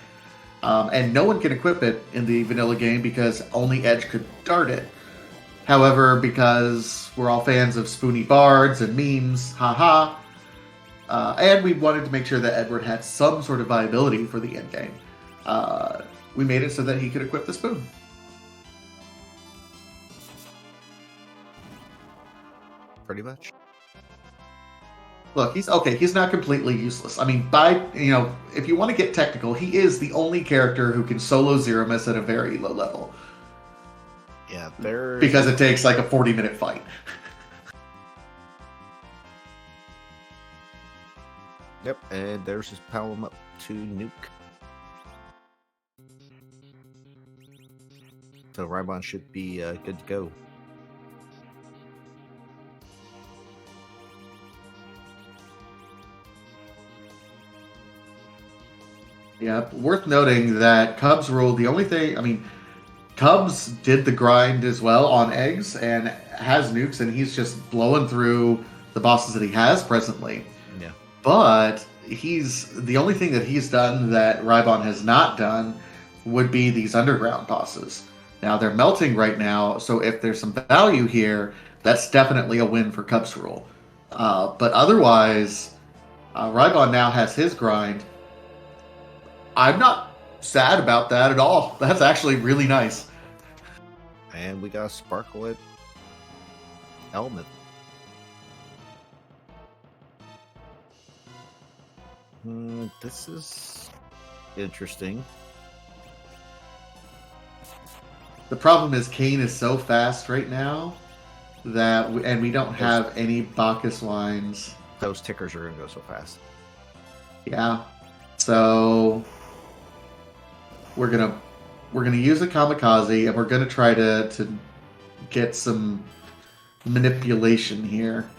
And no one can equip it in the vanilla game because only Edge could dart it. However, because we're all fans of spoony bards and memes, haha, and we wanted to make sure that Edward had some sort of viability for the endgame, we made it so that he could equip the spoon. Pretty much. Look, he's not completely useless. I mean, if you want to get technical, he is the only character who can solo Zero Miss at a very low level. Yeah, because it takes like a 40-minute fight. Yep, and there's his power him up to nuke. So Rybon should be good to go. Yeah, worth noting that Cubs rule, the only thing, I mean, Cubs did the grind as well on eggs and has nukes, and he's just blowing through the bosses that he has presently. Yeah. But the only thing that he's done that Rybon has not done would be these underground bosses. Now, they're melting right now, so if there's some value here, that's definitely a win for Cubs rule. But otherwise, Rybon now has his grind. I'm not sad about that at all. That's actually really nice. And we got a Sparklet element. This is interesting. The problem is Kain is so fast right now and we don't have any Bacchus lines. Those tickers are going to go so fast. Yeah. So we're gonna use a kamikaze, and we're gonna try to get some manipulation here.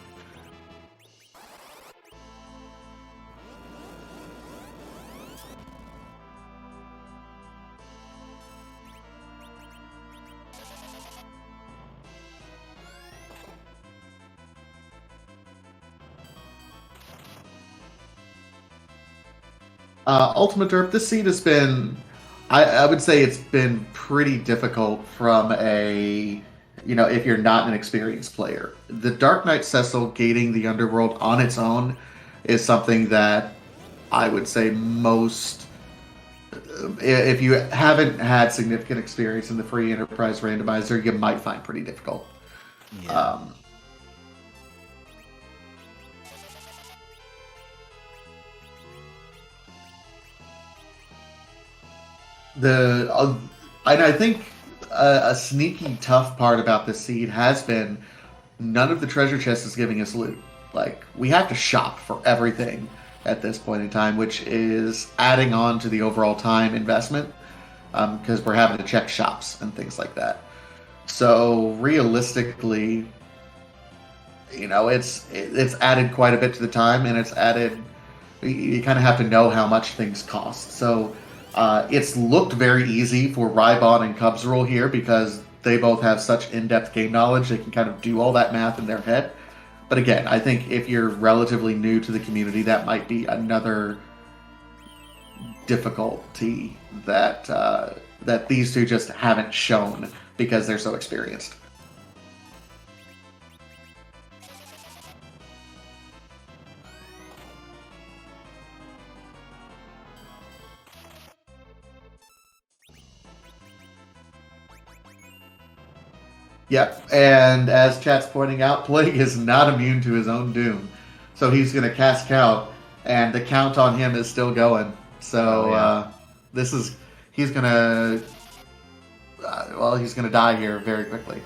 Ultimate Derp, this seed has been, I would say it's been pretty difficult from if you're not an experienced player. The Dark Knight Cecil gating the Underworld on its own is something that I would say if you haven't had significant experience in the free Enterprise randomizer, you might find pretty difficult. Yeah. And I think a sneaky tough part about this seed has been none of the treasure chests is giving us loot. Like, we have to shop for everything at this point in time, which is adding on to the overall time investment because we're having to check shops and things like that. So realistically, it's added quite a bit to the time, and it's added. You kind of have to know how much things cost. So it's looked very easy for Rybon and Cubs rule here because they both have such in-depth game knowledge. They can kind of do all that math in their head. But again, I think if you're relatively new to the community, that might be another difficulty that these two just haven't shown because they're so experienced. Yep, and as chat's pointing out, Plague is not immune to his own doom. So he's going to cast Count, and the count on him is still going. So he's going to die here very quickly.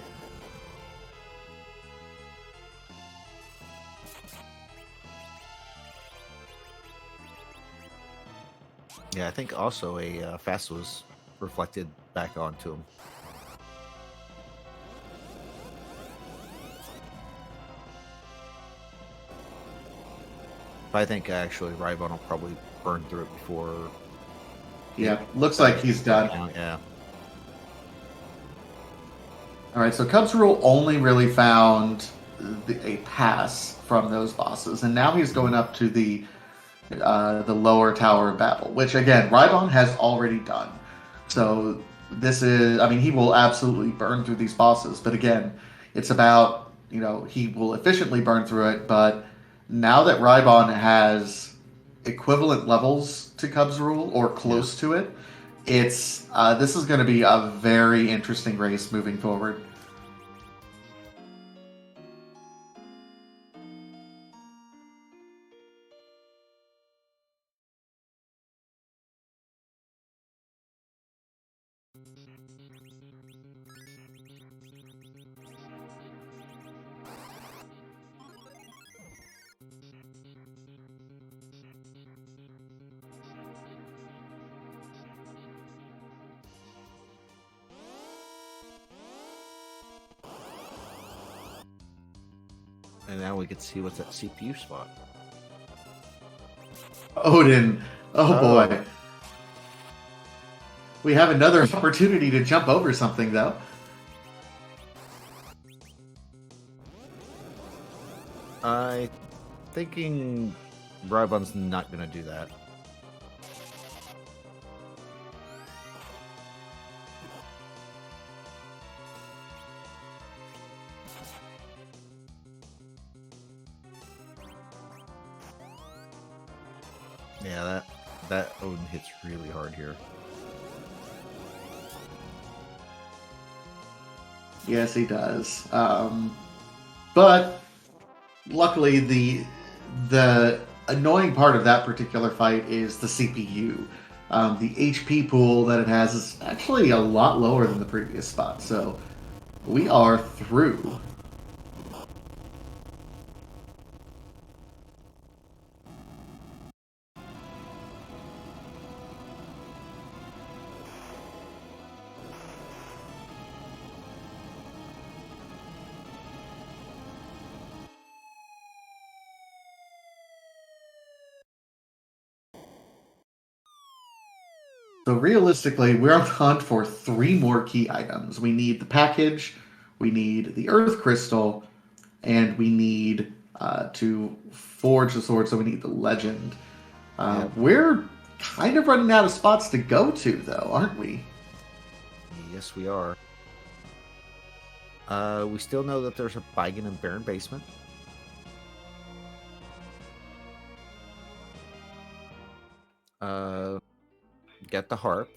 Yeah, I think also a fast was reflected back onto him. But I think actually Rybon will probably burn through it before. Yeah, looks like he's done. Yeah. All right, so Cubs Rule only really found a pass from those bosses, and now he's going up to the lower Tower of Babel, which again Rybon has already done. So this is, I mean, he will absolutely burn through these bosses, but again, it's about, he will efficiently burn through it. But now that Rybon has equivalent levels to Cubs Rule or close to it, it's this is going to be a very interesting race moving forward. And now we can see what's that CPU spot. Odin. Oh boy. We have another opportunity to jump over something, though. I'm thinking Rybon's not going to do that. Yeah, that Odin hits really hard here. Yes, he does. But luckily, the annoying part of that particular fight is the CPU. The HP pool that it has is actually a lot lower than the previous spot, so we are through. So realistically, we're on the hunt for 3 more key items. We need the package, we need the Earth Crystal, and we need to forge the sword, so we need the legend. We're kind of running out of spots to go to, though, aren't we? Yes, we are. We still know that there's a Beigen and Baron basement. Get the harp.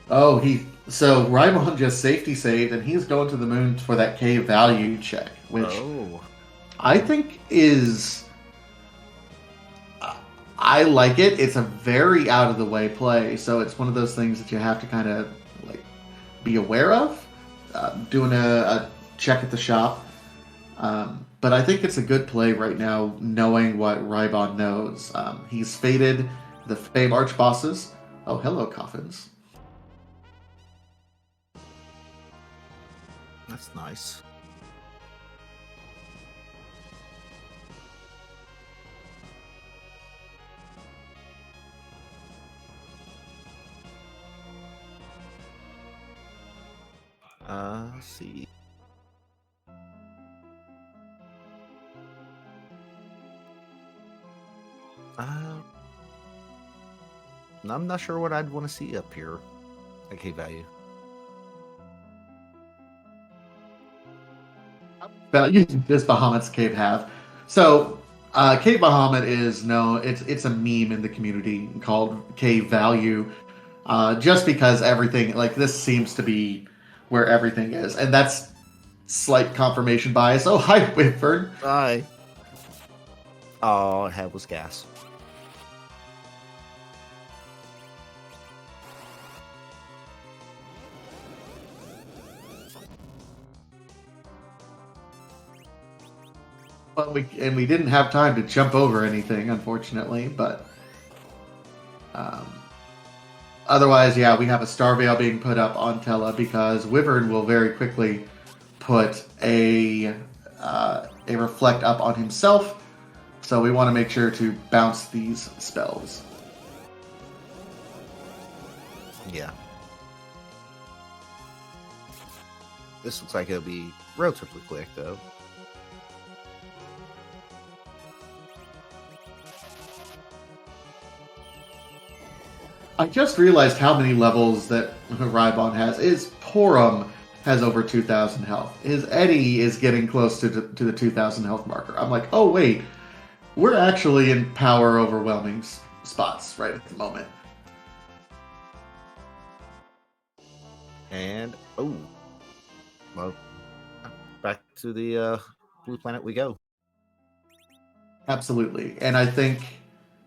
Oh, so Rybon just safety saved, and he's going to the moon for that K value check, which I think is. I like it. It's a very out of the way play, so it's one of those things that you have to kind of like be aware of. Doing a check at the shop, but I think it's a good play right now, knowing what Rybon knows. He's faded the Fame Arch bosses. Oh, hello, coffins. That's nice. Let's see. I'm not sure what I'd want to see up here at K value. Value does Bahamut's Cave have? So, Cave Bahamut is known. It's a meme in the community called Cave Value, just because everything like this seems to be where everything is, and that's slight confirmation bias. Oh, hi, Whitford. Hi. All I had was gas. But we didn't have time to jump over anything, unfortunately. But Otherwise, yeah, we have a Star Veil being put up on Tella because Wyvern will very quickly put a Reflect up on himself. So we want to make sure to bounce these spells. Yeah. This looks like it'll be relatively quick, though. I just realized how many levels that Rybon has. His Porum has over 2,000 health. His Eddie is getting close to the 2,000 health marker. I'm like, oh wait, we're actually in power overwhelming spots right at the moment. And, oh, well, back to the blue planet we go. Absolutely. And I think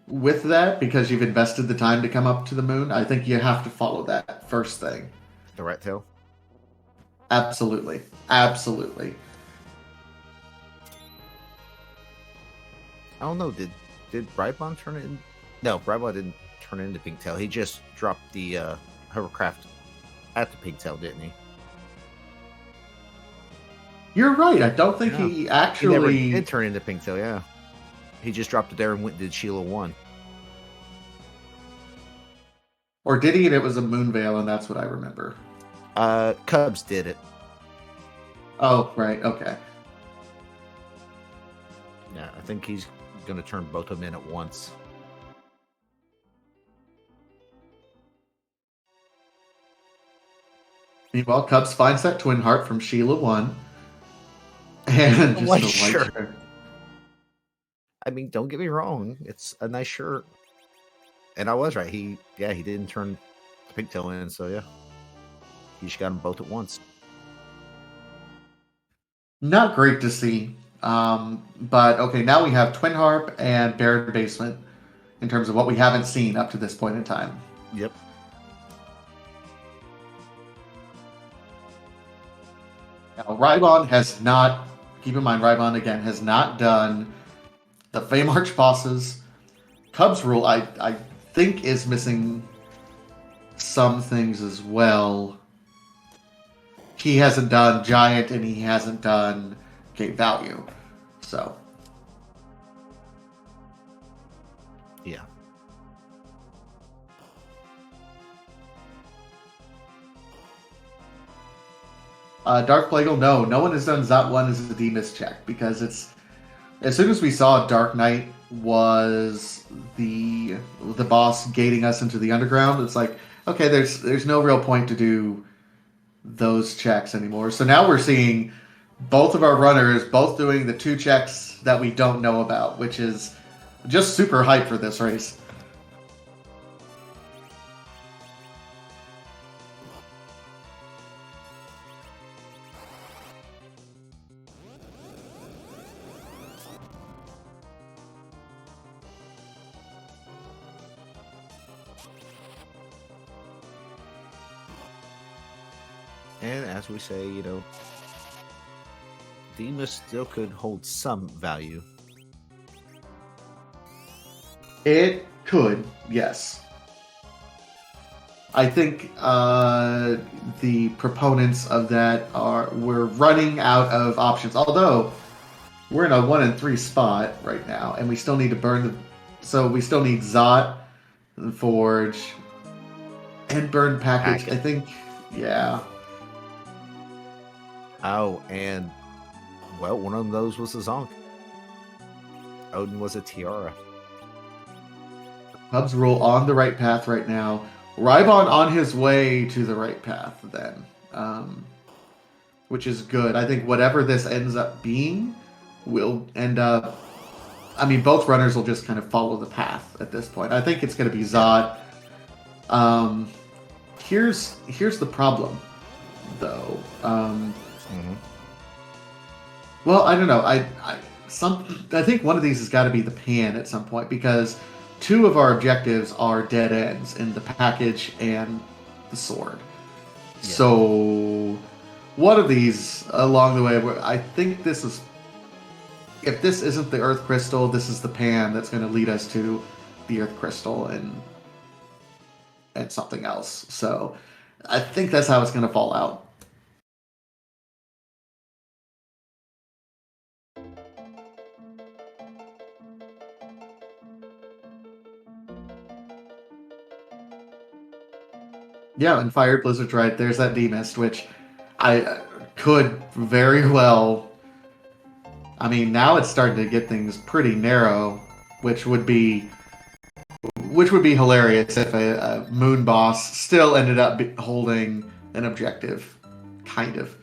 with that, because you've invested the time to come up to the moon, I think you have to follow that first thing. The rat tail? Absolutely. Absolutely. I don't know, did Brightbon turn it in? No, Brightbon didn't turn it into Pinktail. He just dropped the hovercraft at the Pinktail, didn't he? You're right. I don't think he actually... He never did turn into Pinktail, yeah. He just dropped it there and went and did Sheila 1. Or did he? And it was a moon veil, and that's what I remember. Cubs did it. Oh, right. Okay. Yeah, I think he's going to turn both of them in at once. Meanwhile, Cubs finds that twin heart from Sheila 1. And just white a white shirt. shirt. I mean, don't get me wrong. It's a nice shirt. And I was right. He didn't turn the Pigtail in, so yeah. He just got them both at once. Not great to see. But okay, now we have Twin Harp and Baron Basement in terms of what we haven't seen up to this point in time. Yep. Now, Rybon has not, keep in mind, Rybon again has not done the Feymarch bosses. Cubs rule, I think, is missing some things as well. He hasn't done Giant and he hasn't done Gate Value. So. Yeah. Dark Plague, no one has done Zot 1 as a D-Miss check because it's, as soon as we saw Dark Knight was the boss gating us into the underground, it's like, okay, there's no real point to do those checks anymore. So now we're seeing both of our runners both doing the 2 checks that we don't know about, which is just super hype for this race. And as we say, Demas still could hold some value. It could, yes. I think the proponents of that we're running out of options. Although we're in a 1 and 3 spot right now, and we still need to burn so we still need Zot, Forge, and burn package. I think, yeah. Oh, and well, one of those was a Zonk. Odin was a Tiara. Cubs rule on the right path right now. Rybon on his way to the right path then, which is good. I think whatever this ends up being will end up... I mean, both runners will just kind of follow the path at this point. I think it's going to be Zot. Here's the problem, though. Well, I don't know. I think one of these has got to be the pan at some point because 2 of our objectives are dead ends in the package and the sword. Yeah. So one of these along the way, I think this is, if this isn't the Earth Crystal, this is the pan that's going to lead us to the Earth Crystal. And and something else. So I think that's how it's going to fall out. Yeah, and Fire Blizzard's right. There's that D-Mist, which I could very well. I mean, now it's starting to get things pretty narrow, which would be hilarious if a moon boss still ended up holding an objective, kind of.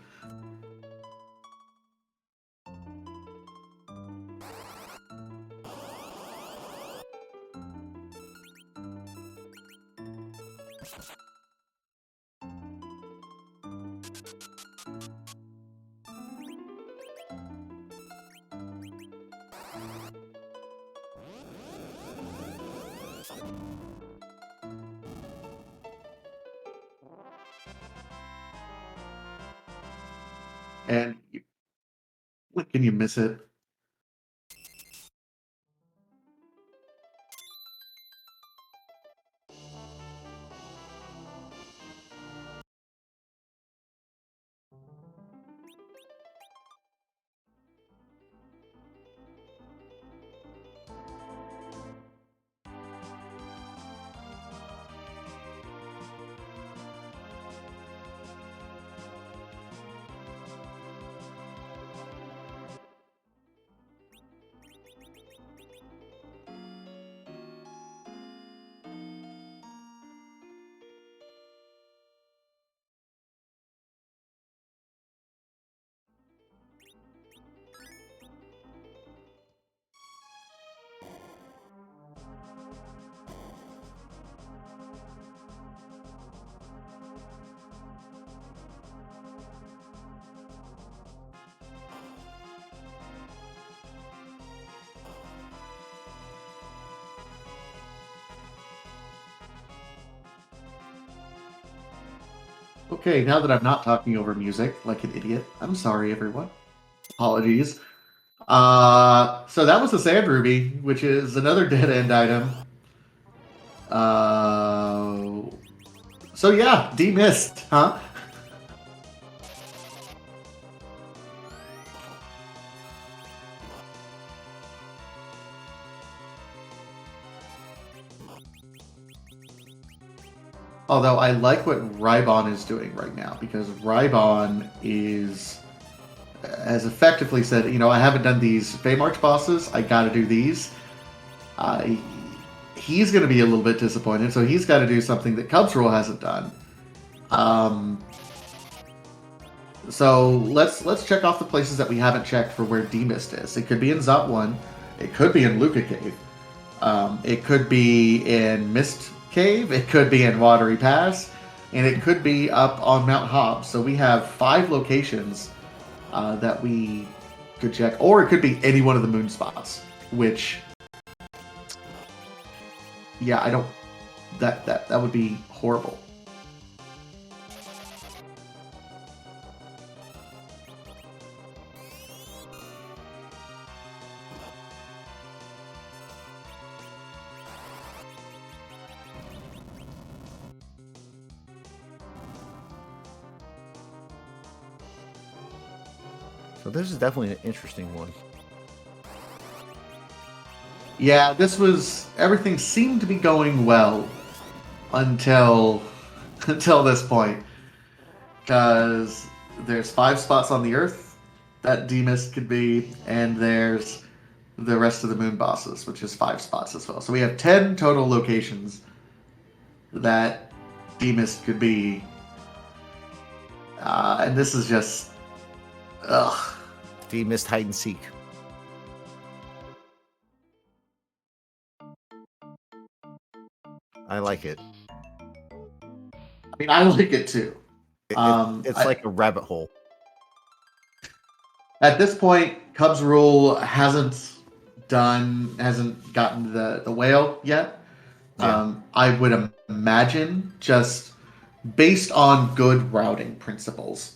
And when can you miss it? Okay, now that I'm not talking over music like an idiot, I'm sorry, everyone. Apologies. So that was the Sand Ruby, which is another dead end item. Uh, so yeah, demissed, huh? Although I like what Rybon is doing right now because Rybon has effectively said, I haven't done these Feymarch bosses. I got to do these. Uh, he's going to be a little bit disappointed, so he's got to do something that Cubs Rule hasn't done. So let's check off the places that we haven't checked for where Demist is. It could be in Zot 1. It could be in Luca Cave. It could be in Mist Cave. It could be in Watery Pass. And it could be up on Mount Hobbs. So we have 5 locations that we could check. Or it could be any one of the moon spots. Which, yeah, I don't... That would be horrible. So this is definitely an interesting one. Yeah, everything seemed to be going well until this point. Because there's 5 spots on the Earth that Demist could be, and there's the rest of the moon bosses, which is 5 spots as well. So we have 10 total locations that Demist could be. And this is just... Ugh. Demist hide and seek. I like it. I mean, I like it too. It's like a rabbit hole. At this point, Cubs Rule hasn't gotten the whale yet. Yeah. I would imagine just based on good routing principles.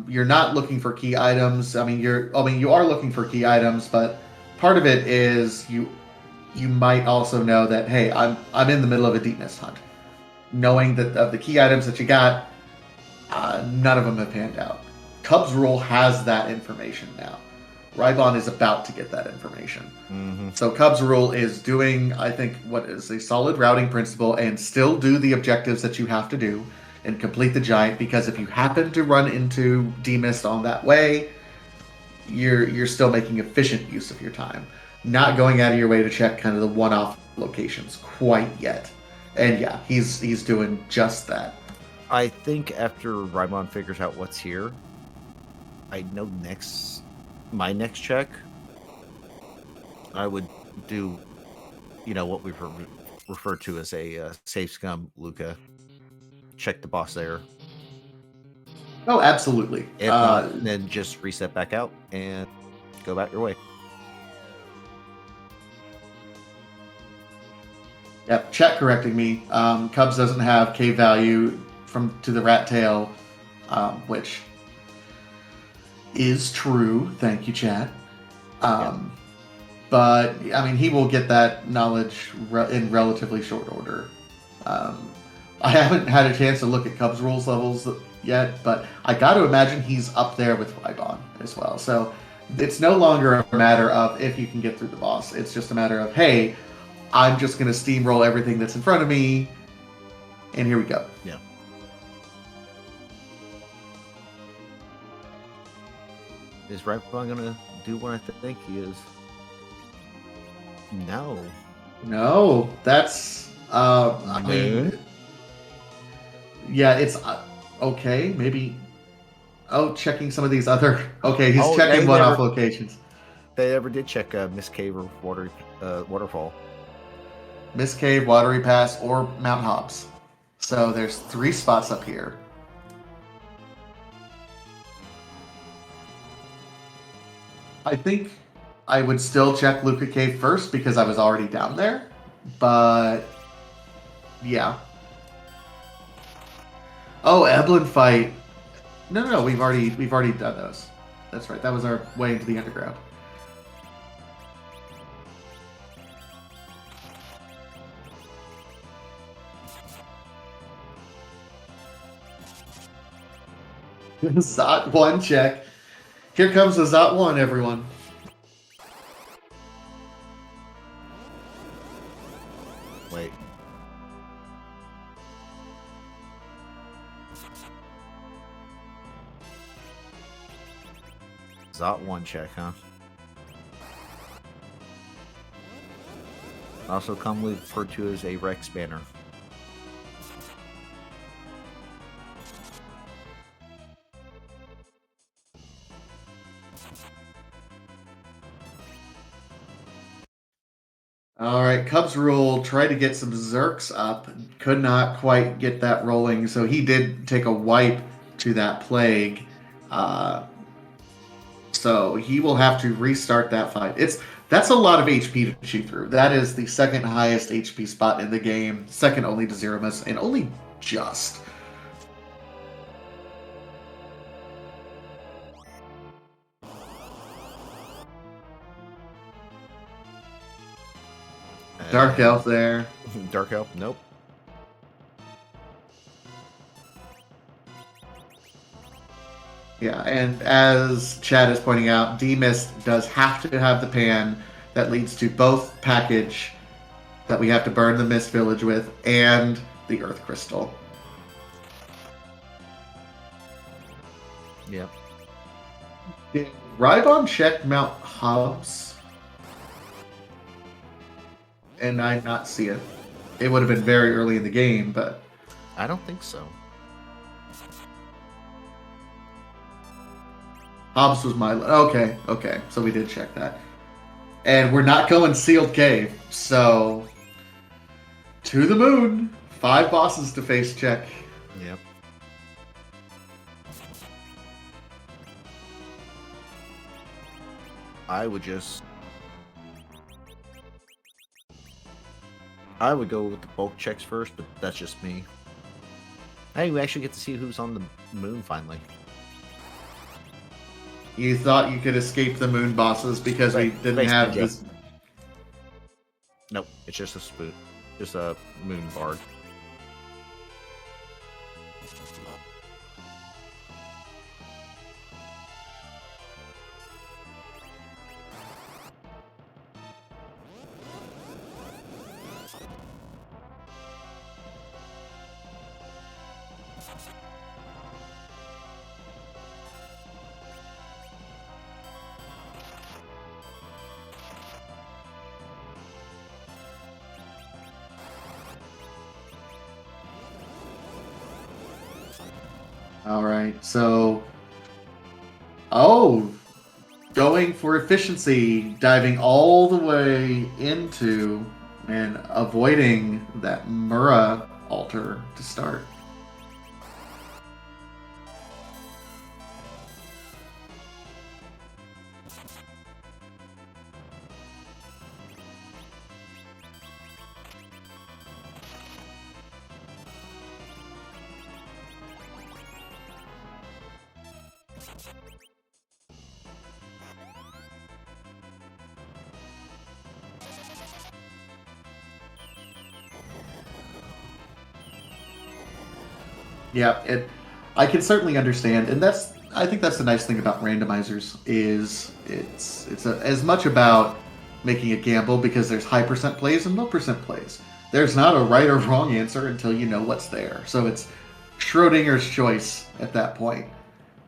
You're not looking for key items. I mean, you are looking for key items, but part of it is you might also know that, hey, I'm in the middle of a deepness hunt. knowing that of the key items that you got, none of them have panned out. Cubs Rule has that information now. Rybon is about to get that information. Mm-hmm. So Cubs Rule is doing, I think, what is a solid routing principle and still do the objectives that you have to do and complete the giant, because if you happen to run into Demist on that way, you're still making efficient use of your time. Not going out of your way to check kind of the one-off locations quite yet. And yeah, he's doing just that. I think after Rybon figures out what's here, I know my next check, I would do, what we refer to as a safe scum Luca. Check the boss there. Oh, absolutely. If not, then just reset back out and go back your way. Yep, chat correcting me. Cubs doesn't have K value to the rat tail, which is true. Thank you, chat. But I mean, he will get that knowledge in relatively short order. I haven't had a chance to look at Cubs rules levels yet, but I got to imagine he's up there with Rybon as well. So it's no longer a matter of if you can get through the boss. It's just a matter of, hey, I'm just going to steamroll everything that's in front of me, and here we go. Yeah. Is Rybon going to do what I think he is? No. No, that's I mean, yeah, it's okay. Maybe. Oh, checking some of these other. Okay, he's checking one-off locations. They ever did check Miss Cave or Waterfall. Miss Cave, Watery Pass, or Mount Hobbs. So there's 3 spots up here. I think I would still check Luca Cave first because I was already down there. But yeah. Oh, Eblin fight. No. We've already done those. That's right. That was our way into the underground. Zot 1 check. Here comes the Zot 1, everyone. Wait. Zot 1 check, huh? Also commonly referred to as a Rex banner. All right, Cubs rule. Tried to get some Zerks up. Could not quite get that rolling. So he did take a wipe to that plague. So he will have to restart that fight. That's a lot of HP to chew through. That is the second highest HP spot in the game, second only to Zeromus, and only just. Dark Elf there. Dark Elf, nope. Yeah, and as Chad is pointing out, D-Mist does have to have the pan that leads to both package that we have to burn the Mist Village with and the Earth Crystal. Yep. Did Rybon check Mount Hobbs? And I not see it. It would have been very early in the game, but I don't think so. Hobbs was my... Okay. So we did check that. And we're not going Sealed Cave, so... To the moon! 5 bosses to face check. Yep. I would go with the bulk checks first, but that's just me. Hey, we actually get to see who's on the moon finally. You thought you could escape the moon bosses because we didn't have this... Nope, it's just a spoon. Just a moon bard. All right, so oh, going for efficiency, diving all the way into and avoiding that Mura altar to start. Yeah, I can certainly understand, and I think that's the nice thing about randomizers is as much about making a gamble because there's high percent plays and low percent plays. There's not a right or wrong answer until you know what's there. So it's Schrodinger's choice at that point.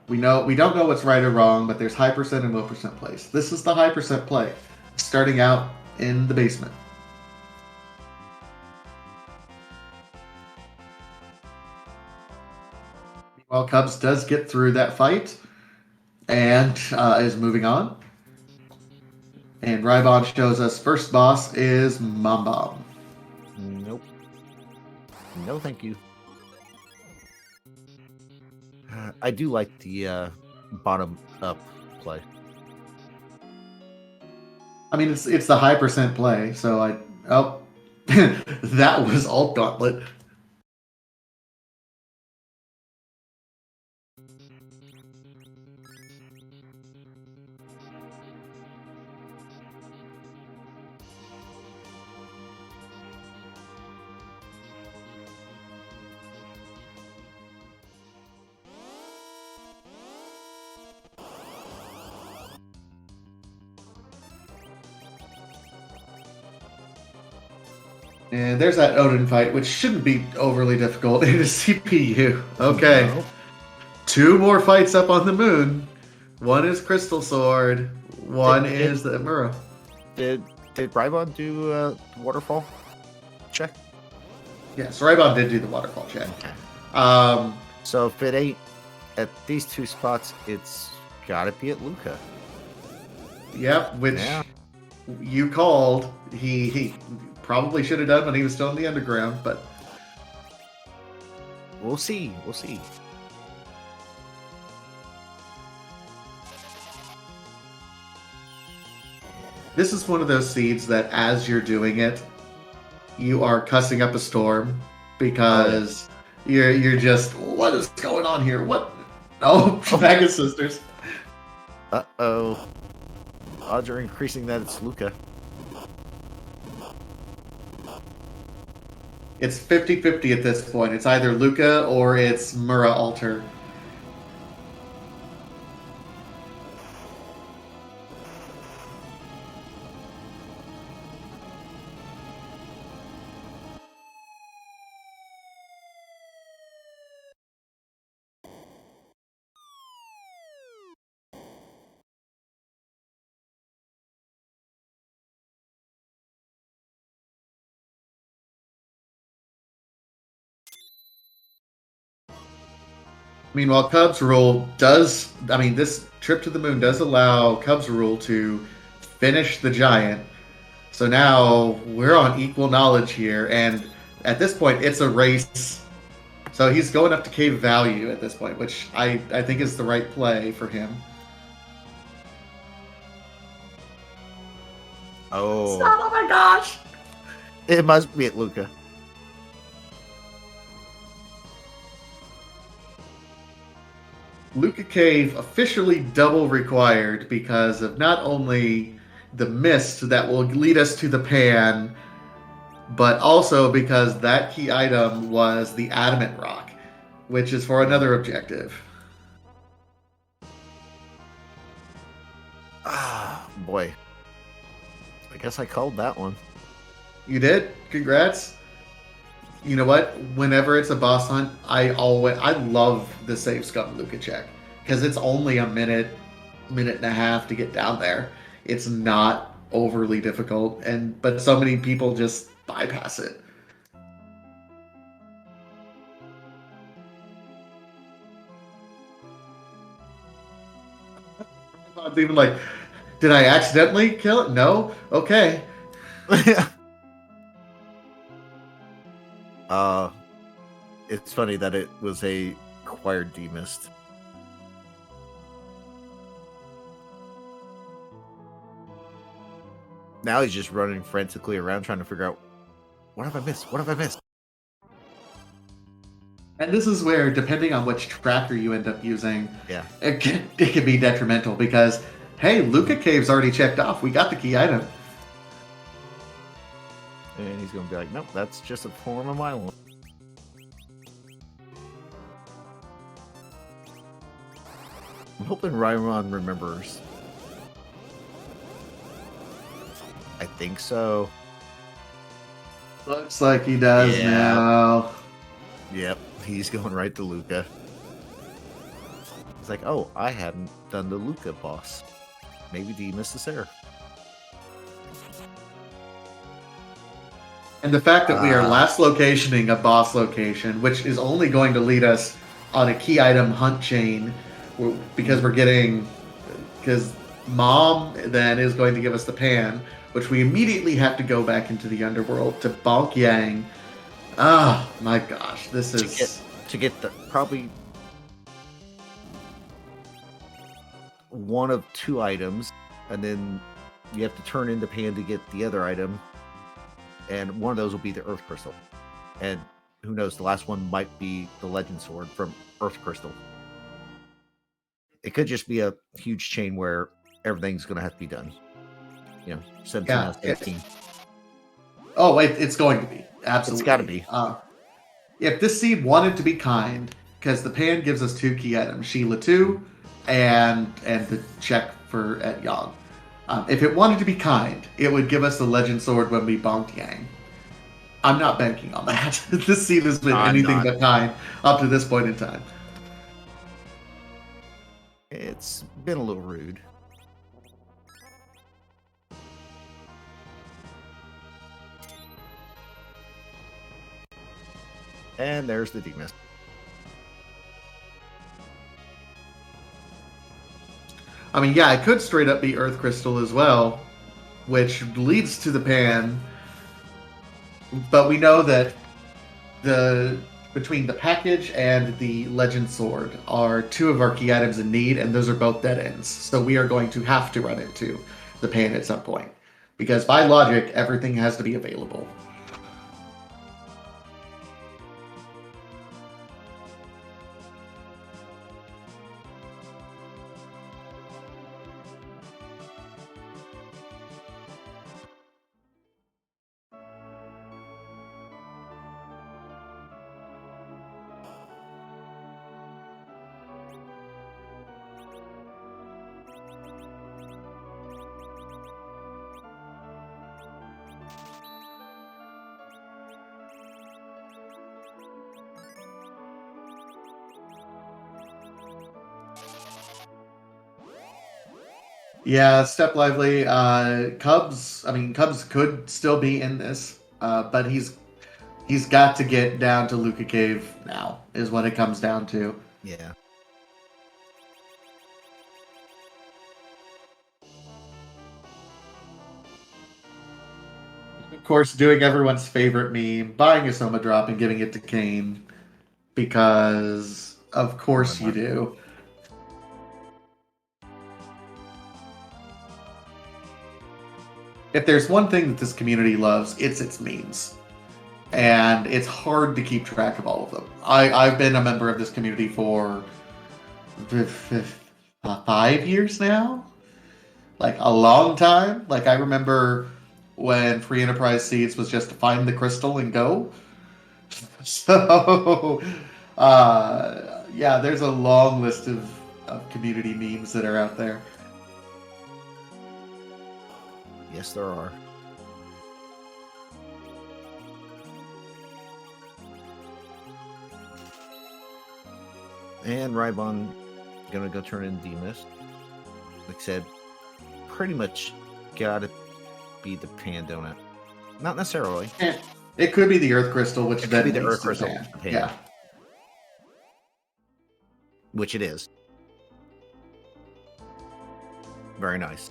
We don't know what's right or wrong, but there's high percent and low percent plays. This is the high percent play, starting out in the basement. While Cubs does get through that fight and is moving on. And Rybon shows us first boss is Mambam. Nope. No, thank you. I do like the bottom up play. I mean, it's the high percent play, so that was Alt Gauntlet. And there's that Odin fight, which shouldn't be overly difficult. It is CPU. Okay. No. 2 more fights up on the moon. One is Crystal Sword. One is the Mura. Did Rybon do waterfall check? Yes, Rybon did do the waterfall check. Okay. So if it ain't at these 2 spots, it's gotta be at Luca. Yep, which you called. He probably should have done when he was still in the underground, but we'll see. We'll see. This is one of those seeds that as you're doing it, you are cussing up a storm because you're just, what is going on here? What? Oh, Mega Sisters. Uh-oh. Odds are increasing that it's Luca. It's 50-50 at this point. It's either Luca or it's Mura Alter. Meanwhile, Cubs Rule this trip to the moon does allow Cubs Rule to finish the giant. So now we're on equal knowledge here, and at this point, it's a race. So he's going up to Cave Value at this point, which I think is the right play for him. Oh. Stop, oh my gosh! It must be at Luca. Luca Cave officially double required because of not only the mist that will lead us to the pan, but also because that key item was the adamant rock, which is for another objective. Ah, boy. I guess I called that one. You did? Congrats. You know what? Whenever it's a boss hunt, I love the save scum Luca check because it's only a minute and a half to get down there. It's not overly difficult, but so many people just bypass it. It's even like, did I accidentally kill it? No. Okay. It's funny that it was a acquired demist. Now he's just running frantically around trying to figure out, what have I missed? What have I missed? And this is where, depending on which tracker you end up using, Yeah. it can be detrimental because, hey, Luca Cave's already checked off. We got the key item. And he's going to be like, nope, that's just a form of my own. I'm hoping Rymon remembers. I think so. Looks like he does now. Yep, he's going right to Luca. He's like, oh, I hadn't done the Luca boss. Maybe the Mysticaire. And the fact that we are last locationing a boss location, which is only going to lead us on a key item hunt chain, because Mom then is going to give us the pan, which we immediately have to go back into the underworld to bonk Yang. Oh my gosh, this is to get the probably one of two items, and then you have to turn in the pan to get the other item, and one of those will be the Earth Crystal, and who knows, the last one might be the Legend Sword from Earth Crystal. It could just be a huge chain where everything's going to have to be done. 17 out of 18. Oh, wait, it's going to be. Absolutely. It's got to be. If this seed wanted to be kind, because the pan gives us two key items, Sheila 2 and the check for at Yang. If it wanted to be kind, it would give us the Legend Sword when we bonked Yang. I'm not banking on that. This seed has been anything but kind up to this point in time. It's been a little rude. And there's the demist. I mean, yeah, it could straight up be Earth Crystal as well, which leads to the pan. But we know that between the package and the Legend Sword are two of our key items in need, and those are both dead ends. So we are going to have to run into the pan at some point. Because by logic, everything has to be available. Yeah, Step Lively. Cubs could still be in this, but he's got to get down to Luca Cave now, is what it comes down to. Yeah. Of course, doing everyone's favorite meme, buying a Soma Drop and giving it to Kain, because of course you do. If there's one thing that this community loves, it's its memes. And it's hard to keep track of all of them. I've been a member of this community for 5 years now. Like, a long time. Like, I remember when Free Enterprise Seeds was just to find the crystal and go. So, yeah, there's a long list of community memes that are out there. Yes, there are. And Rybon gonna go turn in Demist. Like I said, pretty much gotta be the pan donut. Not necessarily. It could be the Earth Crystal, which could be the Earth Crystal. Yeah. Which it is. Very nice.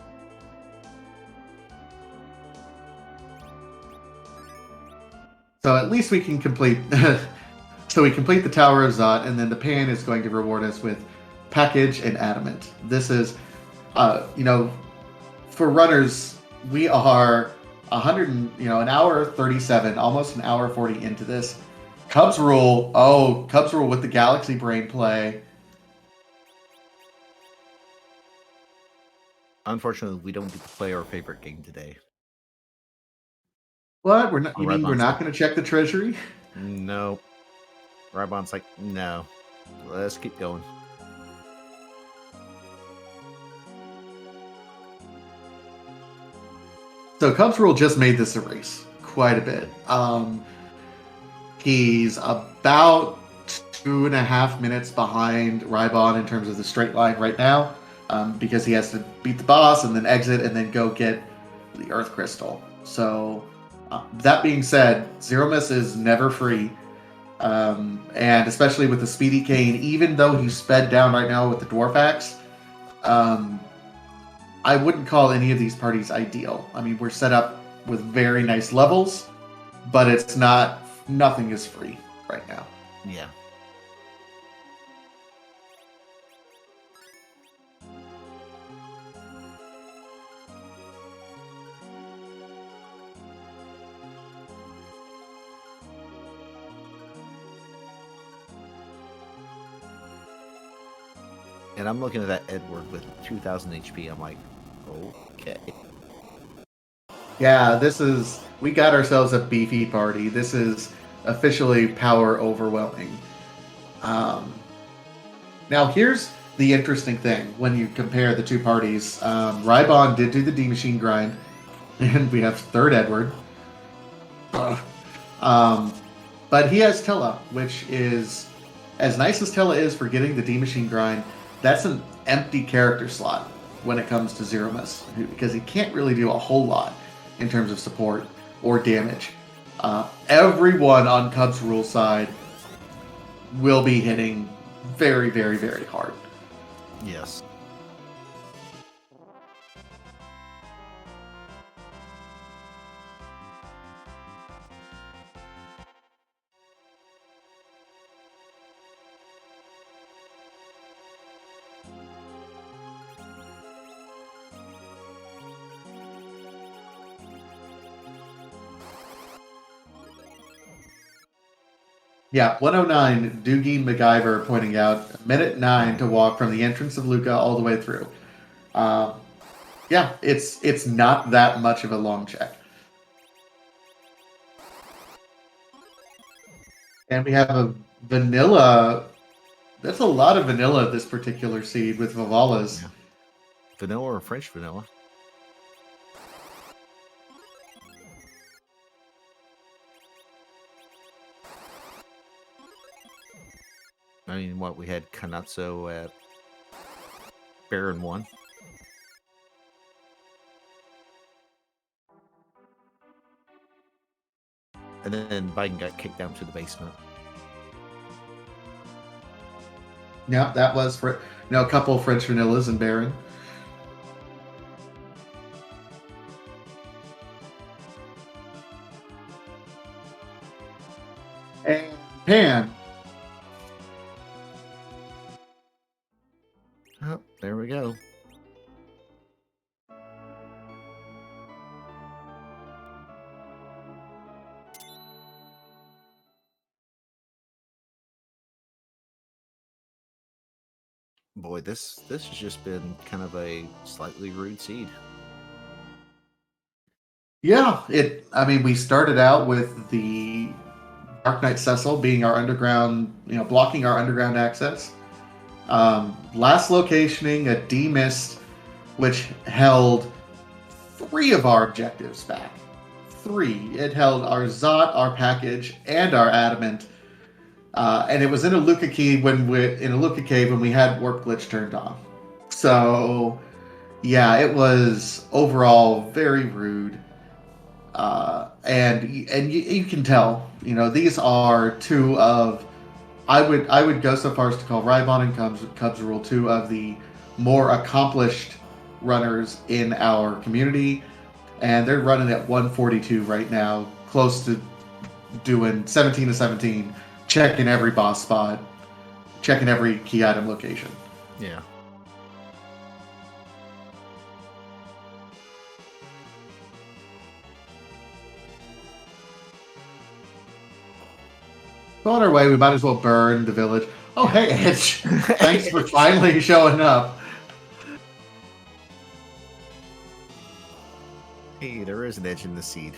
So at least we can complete. So we complete the Tower of Zot, and then the pan is going to reward us with package and adamant. This is, for runners, we are 100, an hour 37, almost an hour 40 into this. Cubs rule. Oh, Cubs rule with the Galaxy Brain play. Unfortunately, we don't get to play our favorite game today. What? We're not. You mean we're Rybon's not going to check the treasury? No. Rybon's like, no. Let's keep going. So Cubs rule just made this a race quite a bit. He's about 2.5 minutes behind Rybon in terms of the straight line right now, because he has to beat the boss and then exit and then go get the Earth Crystal. So that being said, Zero Miss is never free. And especially with the Speedy Kain, even though he's sped down right now with the Dwarf Axe, I wouldn't call any of these parties ideal. I mean, we're set up with very nice levels, but it's not, nothing is free right now. Yeah. And I'm looking at that Edward with 2,000 HP. I'm like, okay. Yeah, we got ourselves a beefy party. This is officially power overwhelming. Now, here's the interesting thing when you compare the two parties. Rybon did do the D Machine grind, and we have third Edward. But he has Tella, which is, as nice as Tella is for getting the D Machine grind, that's an empty character slot when it comes to Zero Miss, because he can't really do a whole lot in terms of support or damage. Everyone on Cubs rule side will be hitting very, very, very hard. Yes. Yeah, 109, Doogie MacGyver pointing out, minute 9 to walk from the entrance of Luca all the way through. Yeah, it's not that much of a long check. And we have a vanilla. That's a lot of vanilla, this particular seed with Vivalas. Yeah. Vanilla or French vanilla? I mean, what, we had Kanatsu at Baron 1. And then Biden got kicked down to the basement. Yeah, that was for a couple of French vanillas and Baron. And Pan. Oh, there we go. Boy, this has just been kind of a slightly rude seed. Yeah, we started out with the Dark Knight Cecil being our underground, blocking our underground access. Last locationing a D-Mist, which held 3 of our objectives back. 3. It held our Zot, our package, and our adamant. And it was in a Luca Cave when we had Warp Glitch turned on. So, yeah, it was overall very rude. And you can tell, these are 2 of, I would go so far as to call Rybon and Cubs Rule 2 of the more accomplished runners in our community, and they're running at 142 right now, close to doing 17 to 17, checking every boss spot, checking every key item location. Yeah. So on our way, we might as well burn the village. Oh, hey, Edge. Thanks for finally showing up. Hey, there is an edge in the seed.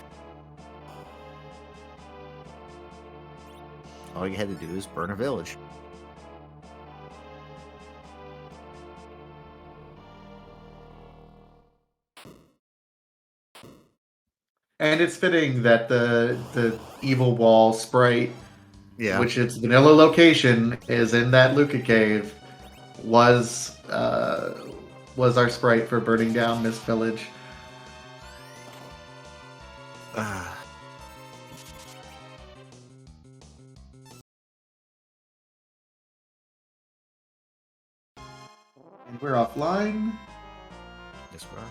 All you had to do is burn a village. And it's fitting that the evil wall sprite, Yeah. which its vanilla location is in that Luca cave, was our sprite for burning down this village. And we're offline. Yes, we are.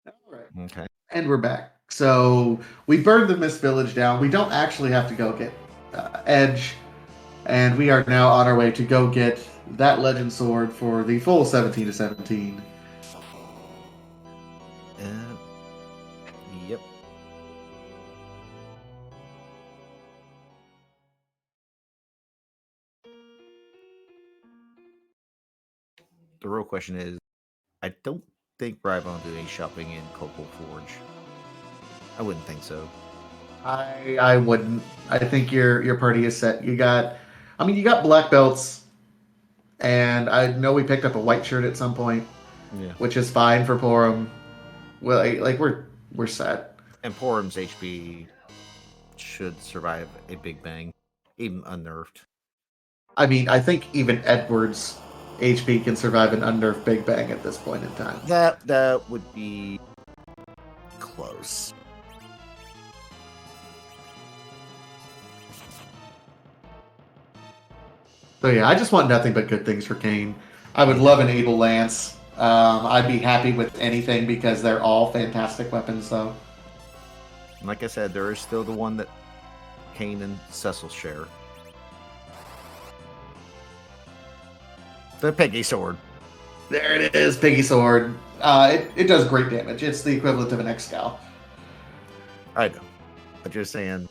All right. Okay. And we're back. So we burned the Mist Village down. We don't actually have to go get Edge, and we are now on our way to go get that Legend Sword for the full 17 to 17. Yep. The real question is, I don't think Brybon do any shopping in Copal Forge. I wouldn't think so. I wouldn't. I think your party is set. You got black belts, and I know we picked up a white shirt at some point, Yeah. which is fine for Porum. Well, like we're set. And Porum's HP should survive a big bang, even unnerved. I mean, I think even Edward's HP can survive an unnerved Big Bang at this point in time. That would be close. So yeah, I just want nothing but good things for Kain. I would love an Able Lance. I'd be happy with anything because they're all fantastic weapons, though. Like I said, there is still the one that Kain and Cecil share. The Peggy Sword. There it is, Piggy Sword. It does great damage. It's the equivalent of an X-Cal. I know. I'm just saying.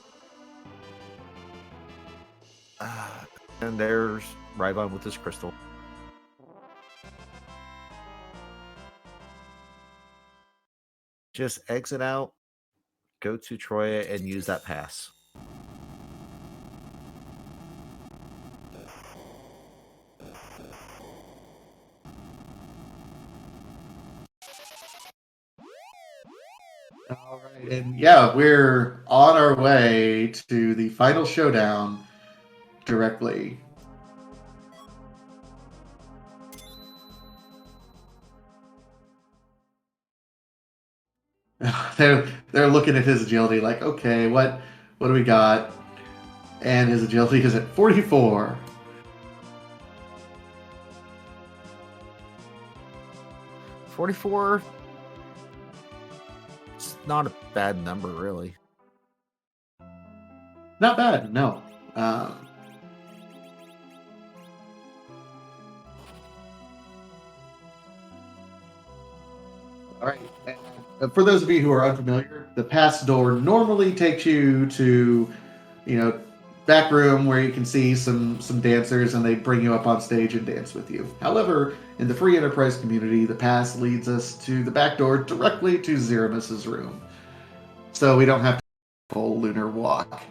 And there's Rybon with his crystal. Just exit out, go to Troya, and use that pass. All right, and yeah, we're on our way to the final showdown directly. They're looking at his agility like, okay, what do we got? And his agility is at 44. 44. It's not a bad number, really. Not bad, no. All right. For those of you who are unfamiliar, the pass door normally takes you to, back room where you can see some dancers, and they bring you up on stage and dance with you. However, in the free enterprise community, the pass leads us to the back door directly to Zeramus's room, so we don't have to full lunar walk.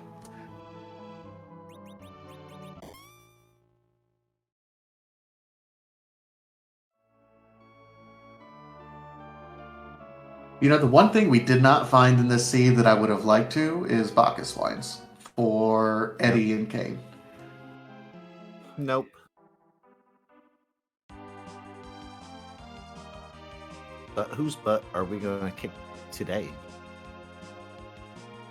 The one thing we did not find in this seed that I would have liked to is Bacchus wines for Eddie and Kain. Nope. But whose butt are we going to kick today?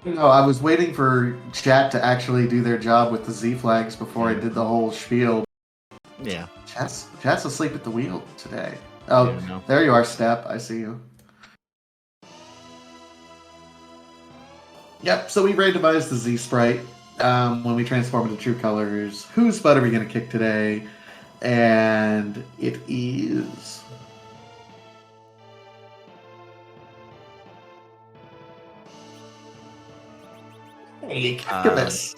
No, I was waiting for chat to actually do their job with the Z flags before I did the whole spiel. Yeah. Chat's asleep at the wheel today. Oh, Yeah, no. there you are, Step. I see you. Yep, so we randomized the Z sprite when we transform into true colors. Whose butt are we going to kick today? And it is. Hey, Cactus.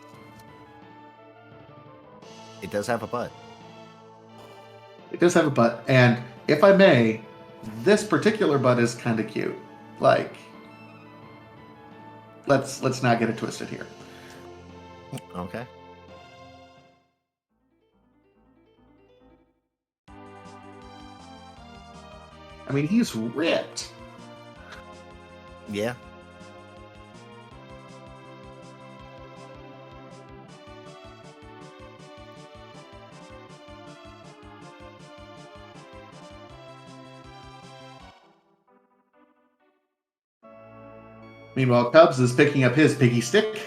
It does have a butt. It does have a butt, and if I may, this particular butt is kind of cute. Like, let's not get it twisted here. Okay. I mean, he's ripped. Yeah. Meanwhile, Cubs is picking up his piggy stick.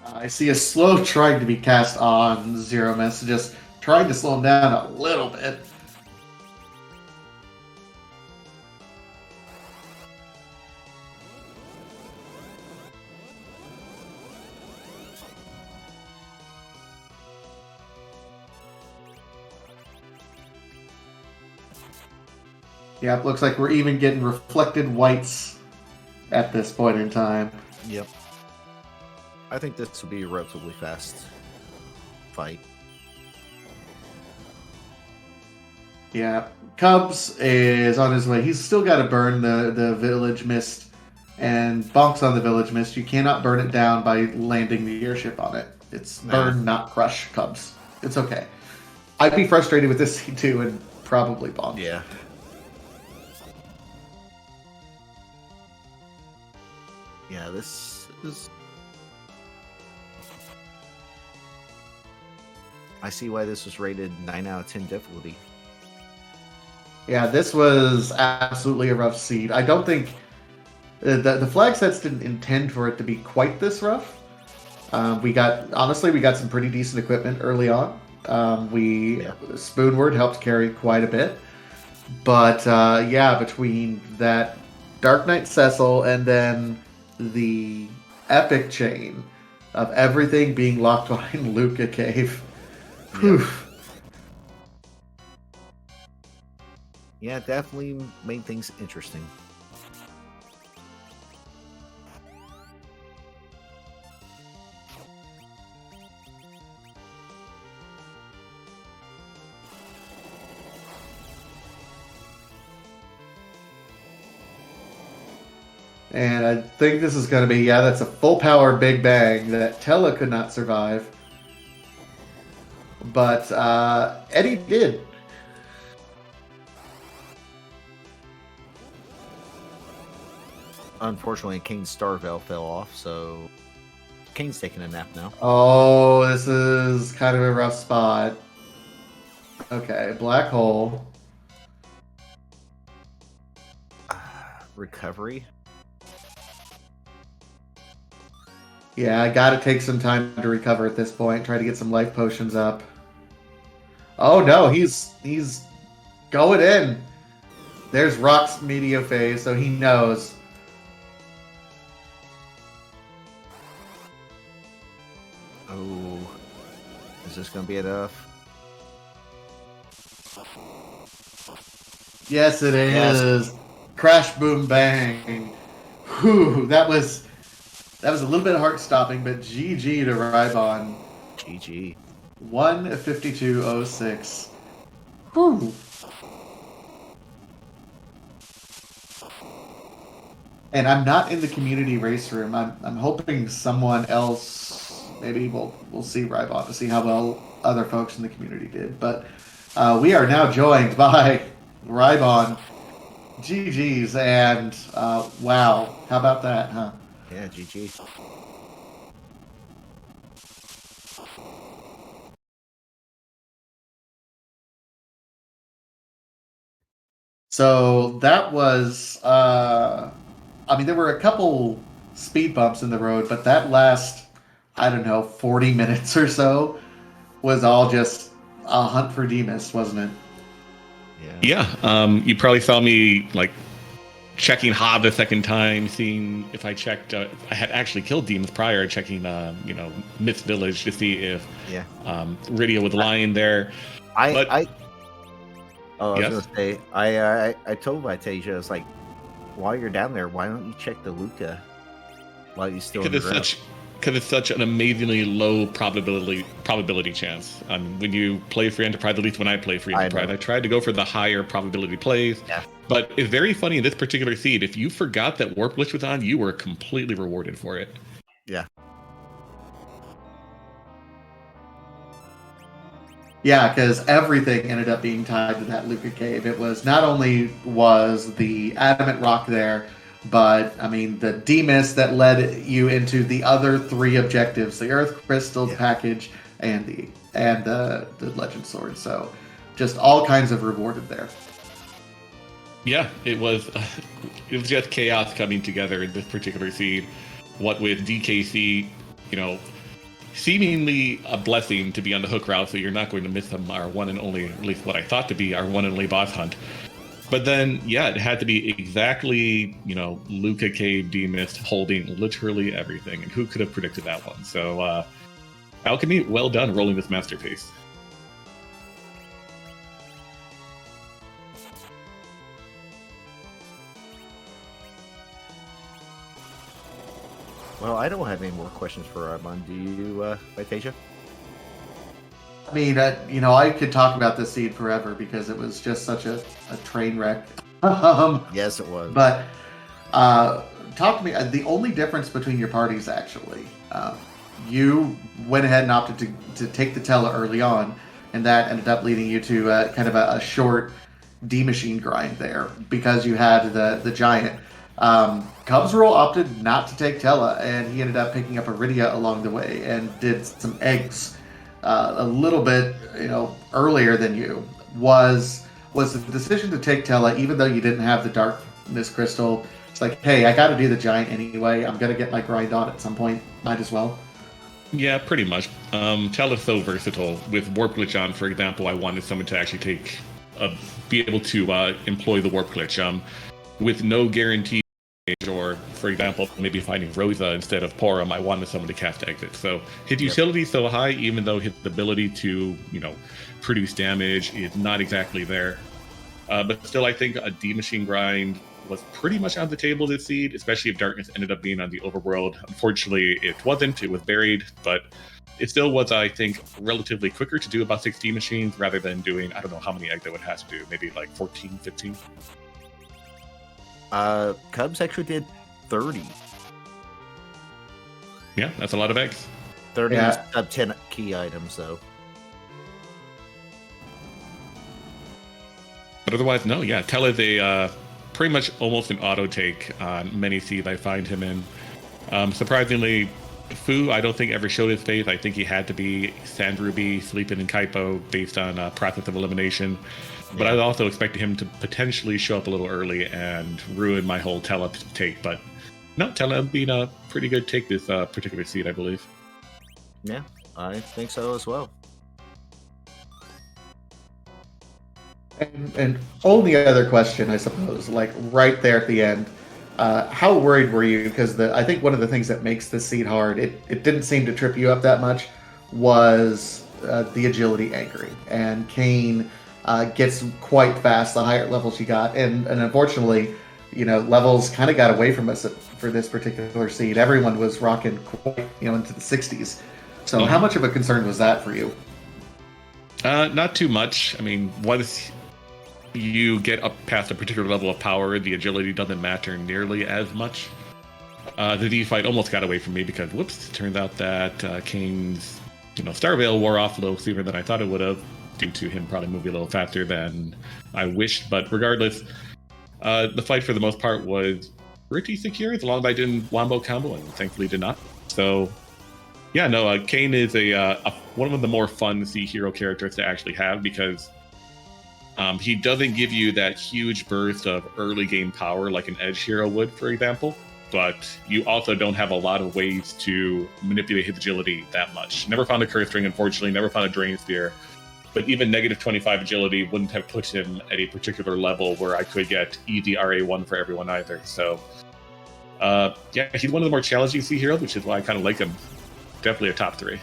I see a slow trying to be cast on Zero Miss, just trying to slow him down a little bit. Yep, looks like we're even getting reflected whites at this point in time. Yep. I think this will be a relatively fast fight. Yeah, Cubs is on his way. He's still got to burn the Village Mist and bonks on the Village Mist. You cannot burn it down by landing the airship on it. It's burn, not crush, Cubs. It's okay. I'd be frustrated with this too and probably bonk. Yeah. Yeah, this is... I see why this was rated 9 out of 10 difficulty. Yeah, this was absolutely a rough seed. I don't think the flag sets didn't intend for it to be quite this rough. We got some pretty decent equipment early on. Spoonward helped carry quite a bit, but between that Dark Knight Cecil and then the epic chain of everything being locked behind Luca Cave. Yep. Yeah, definitely made things interesting. And I think this is going to be, that's a full power Big Bang that Tella could not survive. But Eddie did. Unfortunately, Kane's Star Veil fell off, so Kane's taking a nap now. Oh, this is kind of a rough spot. Okay, Black Hole. Recovery. Yeah, I gotta take some time to recover at this point. Try to get some life potions up. Oh no, he's going in. There's Rock's media phase, so he knows. Oh, is this gonna be enough? Yes, it is. Yes. Crash, boom, bang. Whew, that was a little bit heart stopping, but GG to Rybon. GG. 1:52:06. Whew. And I'm not in the community race room. I'm hoping someone else, maybe we'll see Rybon to see how well other folks in the community did. But we are now joined by Rybon. GG's, and wow, how about that, huh? Yeah, GG. So that was, I mean, there were a couple speed bumps in the road, but that last, I don't know, 40 minutes or so was all just a hunt for Demas, wasn't it? Yeah. You probably saw me like checking Hob the second time, seeing if I checked. I had actually killed Demas prior, checking, Myth Village to see if Rydia was lying there. I was Yes? gonna say I told Vitasia, I was like, while you're down there, why don't you check the Luca while you're still in the ground? Because it's such an amazingly low probability chance. When you play Free Enterprise, at least when I play Free Enterprise, I tried to go for the higher probability plays. Yeah. But it's very funny in this particular seed. If you forgot that Warp Glitch was on, you were completely rewarded for it. Yeah. Yeah, because everything ended up being tied to that Luca cave. It was not only was the adamant rock there, but I mean the Demas that led you into the other three objectives: the Earth Crystal package and the Legend Sword. So, just all kinds of rewarded there. Yeah, it was just chaos coming together in this particular seed. What with DKC, seemingly a blessing to be on the hook route, so you're not going to miss them, our one and only, at least what I thought to be our one and only boss hunt. But then, it had to be exactly, Luca Cave Demas holding literally everything, and who could have predicted that one? So, Alchemy, well done rolling this masterpiece. Well, I don't have any more questions for Armand. Do you, Vitasia? I mean, I could talk about this seed forever because it was just such a train wreck. Yes, it was. But talk to me. The only difference between your parties, actually, you went ahead and opted to take the Tela early on, and that ended up leading you to kind of a short D-machine grind there because you had the giant. Cubs Roll opted not to take Tela, and he ended up picking up Iridia along the way and did some eggs a little bit, earlier than you. Was the decision to take Tela, even though you didn't have the Darkness Crystal? It's like, hey, I got to do the giant anyway. I'm gonna get my grind on at some point. Might as well. Yeah, pretty much. Tela's so versatile. With Warp Glitch on, for example, I wanted someone to actually be able to employ the Warp Glitch. With no guarantee, or for example, maybe finding Rosa instead of Porum, I wanted someone to cast Exit. So his utility is so high, even though his ability to, produce damage is not exactly there. But still, I think a D-Machine grind was pretty much on the table this seed, especially if Darkness ended up being on the overworld. Unfortunately, it wasn't. It was buried, but it still was, I think, relatively quicker to do about 6 D-Machines rather than doing, I don't know how many eggs I would have to do, maybe like 14, 15. Cubs actually did 30. Yeah, that's a lot of eggs. 30 sub 10 key items, though. But otherwise, no, yeah. Tela's a pretty much almost an auto take on many seeds I find him in. Surprisingly, Fu, I don't think ever showed his face. I think he had to be Sandruby, sleeping in Kaipo based on process of elimination. But I also expected him to potentially show up a little early and ruin my whole Tela take. But no, Tela being a pretty good take this particular seed, I believe. Yeah, I think so as well. And only other question, I suppose, like right there at the end, how worried were you? Because I think one of the things that makes this seed hard, it didn't seem to trip you up that much, was the agility anchoring. And Kain gets quite fast the higher levels you got, and unfortunately, levels kind of got away from us for this particular seed. Everyone was rocking quite, into the 60s. So how much of a concern was that for you? Not too much. I mean, once you get up past a particular level of power, the agility doesn't matter nearly as much. The D fight almost got away from me because, whoops, it turned out that Kane's, Star Veil wore off a little sooner than I thought it would have, due to him probably moving a little faster than I wished. But regardless, the fight for the most part was pretty secure, as long as I didn't wombo combo, and thankfully did not. So, yeah, no, Kain is one of the more fun C hero characters to actually have, because He doesn't give you that huge burst of early game power like an edge hero would, for example, but you also don't have a lot of ways to manipulate his agility that much. Never found a curse ring, unfortunately, never found a drain spear, but even negative 25 agility wouldn't have put him at a particular level where I could get easy RA1 for everyone either. So, yeah, he's one of the more challenging sea heroes, which is why I kind of like him. Definitely a top 3.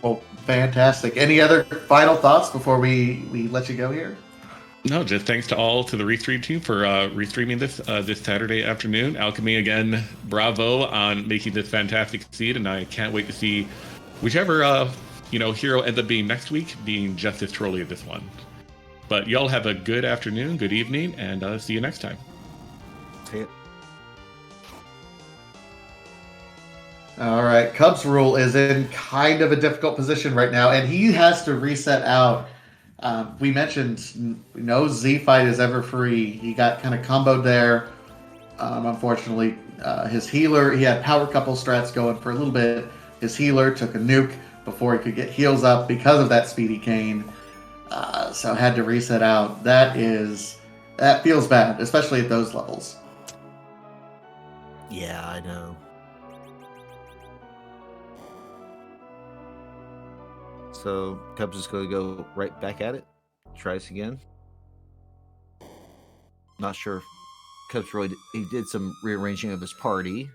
Well, fantastic. Any other final thoughts before we let you go here? No, just thanks to the Restream team for restreaming this Saturday afternoon. Alchemy, again, bravo on making this fantastic seed, and I can't wait to see whichever hero ends up being next week, being just as trolly as this one. But y'all have a good afternoon, good evening, and see you next time. See it. All right, Cubs Rule is in kind of a difficult position right now, and he has to reset out. We mentioned no Z fight is ever free. He got kind of comboed there. Unfortunately, his healer, he had power couple strats going for a little bit. His healer took a nuke before he could get heals up because of that Speedy Kain. So had to reset out. That feels bad, especially at those levels. Yeah, I know. So Cubs is going to go right back at it. Try this again. Not sure if Cubs really he did some rearranging of his party.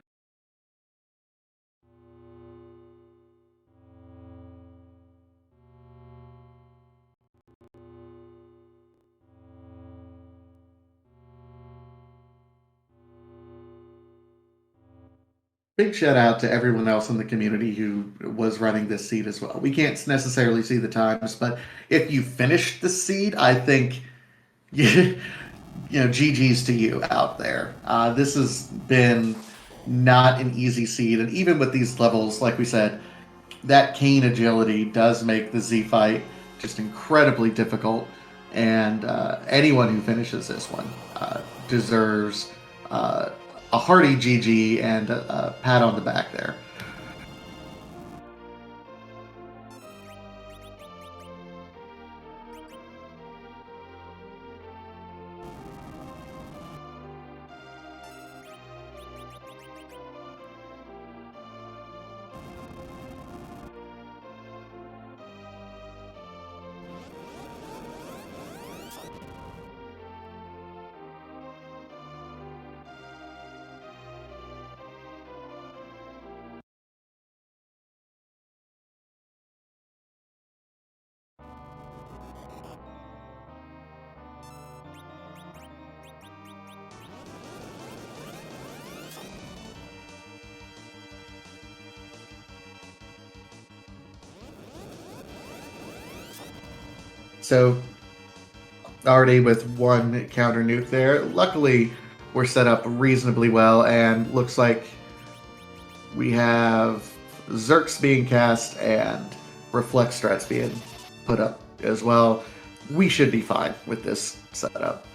Big shout out to everyone else in the community who was running this seed as well. We can't necessarily see the times, but if you finished the seed, I think GG's to you out there. This has been not an easy seed, and even with these levels, like we said, that Kain agility does make the Z fight just incredibly difficult. And anyone who finishes this one deserves a hearty GG and a pat on the back there. So already with one counter nuke there. Luckily, we're set up reasonably well, and looks like we have Zerks being cast and Reflect strats being put up as well. We should be fine with this setup.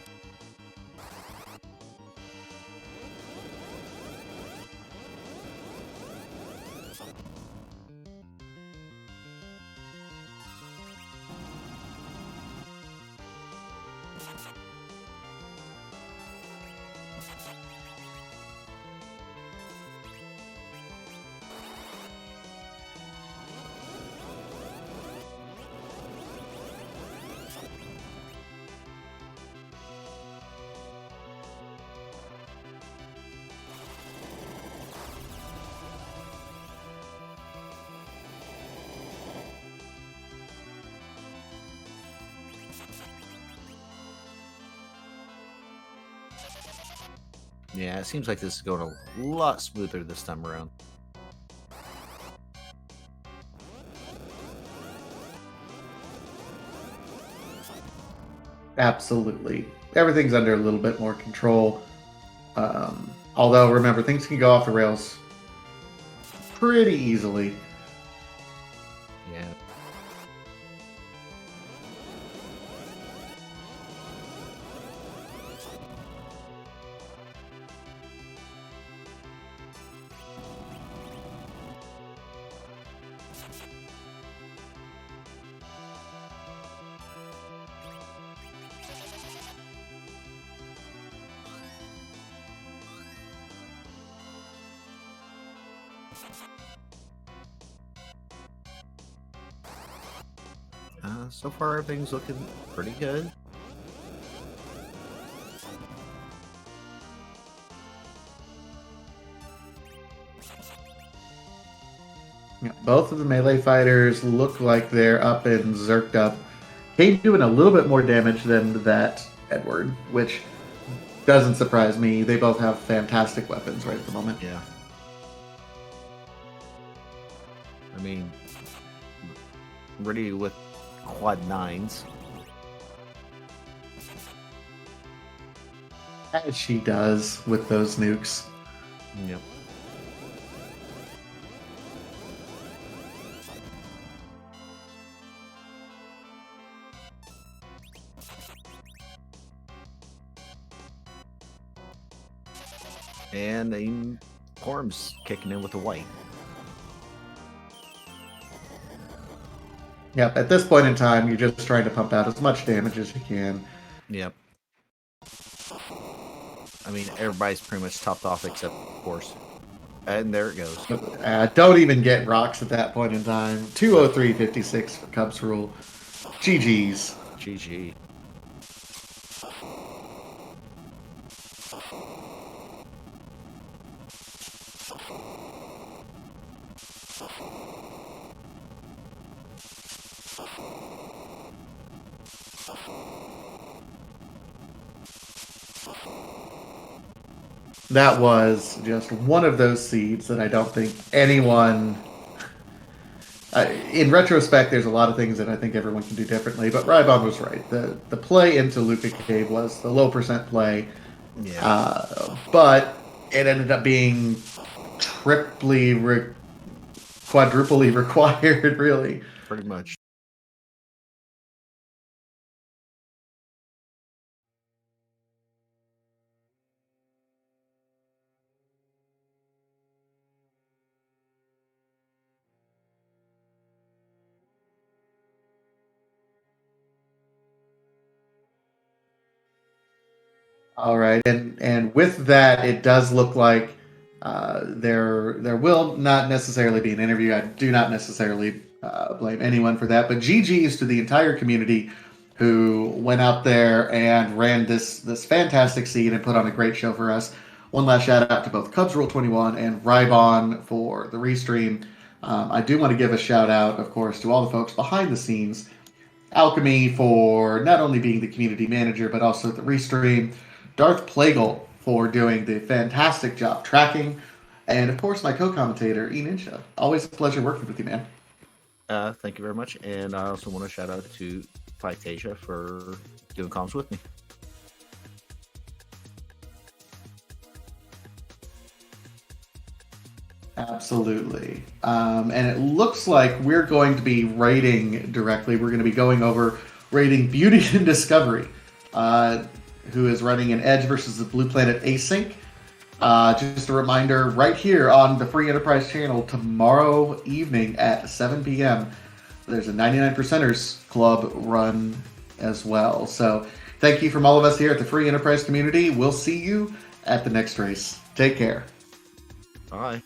Yeah, it seems like this is going a lot smoother this time around. Absolutely. Everything's under a little bit more control. Although, remember, things can go off the rails pretty easily. Yeah. So far, everything's looking pretty good. Yeah, both of the melee fighters look like they're up and zerked up. Kain doing a little bit more damage than that Edward, which doesn't surprise me. They both have fantastic weapons right at the moment. Yeah. I mean, ready with quad 9s. As she does with those nukes. Yep. And then Corm's kicking in with the white. Yep, at this point in time, you're just trying to pump out as much damage as you can. Yep. I mean, everybody's pretty much topped off except Horse. And there it goes. Don't even get rocks at that point in time. 203.56 for Cubs rule. GG's. GG. That was just one of those seeds that I don't think anyone. In retrospect, there's a lot of things that I think everyone can do differently, but Rybon was right. The play into Luca Cave was the low percent play, but it ended up being quadruply required, really. Pretty much. All right, and with that, it does look like there will not necessarily be an interview. I do not necessarily blame anyone for that, but GG's to the entire community who went out there and ran this fantastic seed and put on a great show for us. One last shout out to both Cubs Rule 21 and Rybon for the restream. I do want to give a shout out, of course, to all the folks behind the scenes. Alchemy for not only being the community manager, but also the restream. Darth Plagle for doing the fantastic job tracking. And, of course, my co-commentator, E Ninja. Always a pleasure working with you, man. Thank you very much. And I also want to shout out to Phytasia for doing comms with me. Absolutely. And it looks like we're going to be rating directly. We're going to be going over rating Beauty and Discovery, who is running an Edge versus the Blue Planet Async. Just a reminder, right here on the Free Enterprise channel, tomorrow evening at 7 p.m., there's a 99%ers Club run as well. So thank you from all of us here at the Free Enterprise community. We'll see you at the next race. Take care. Bye.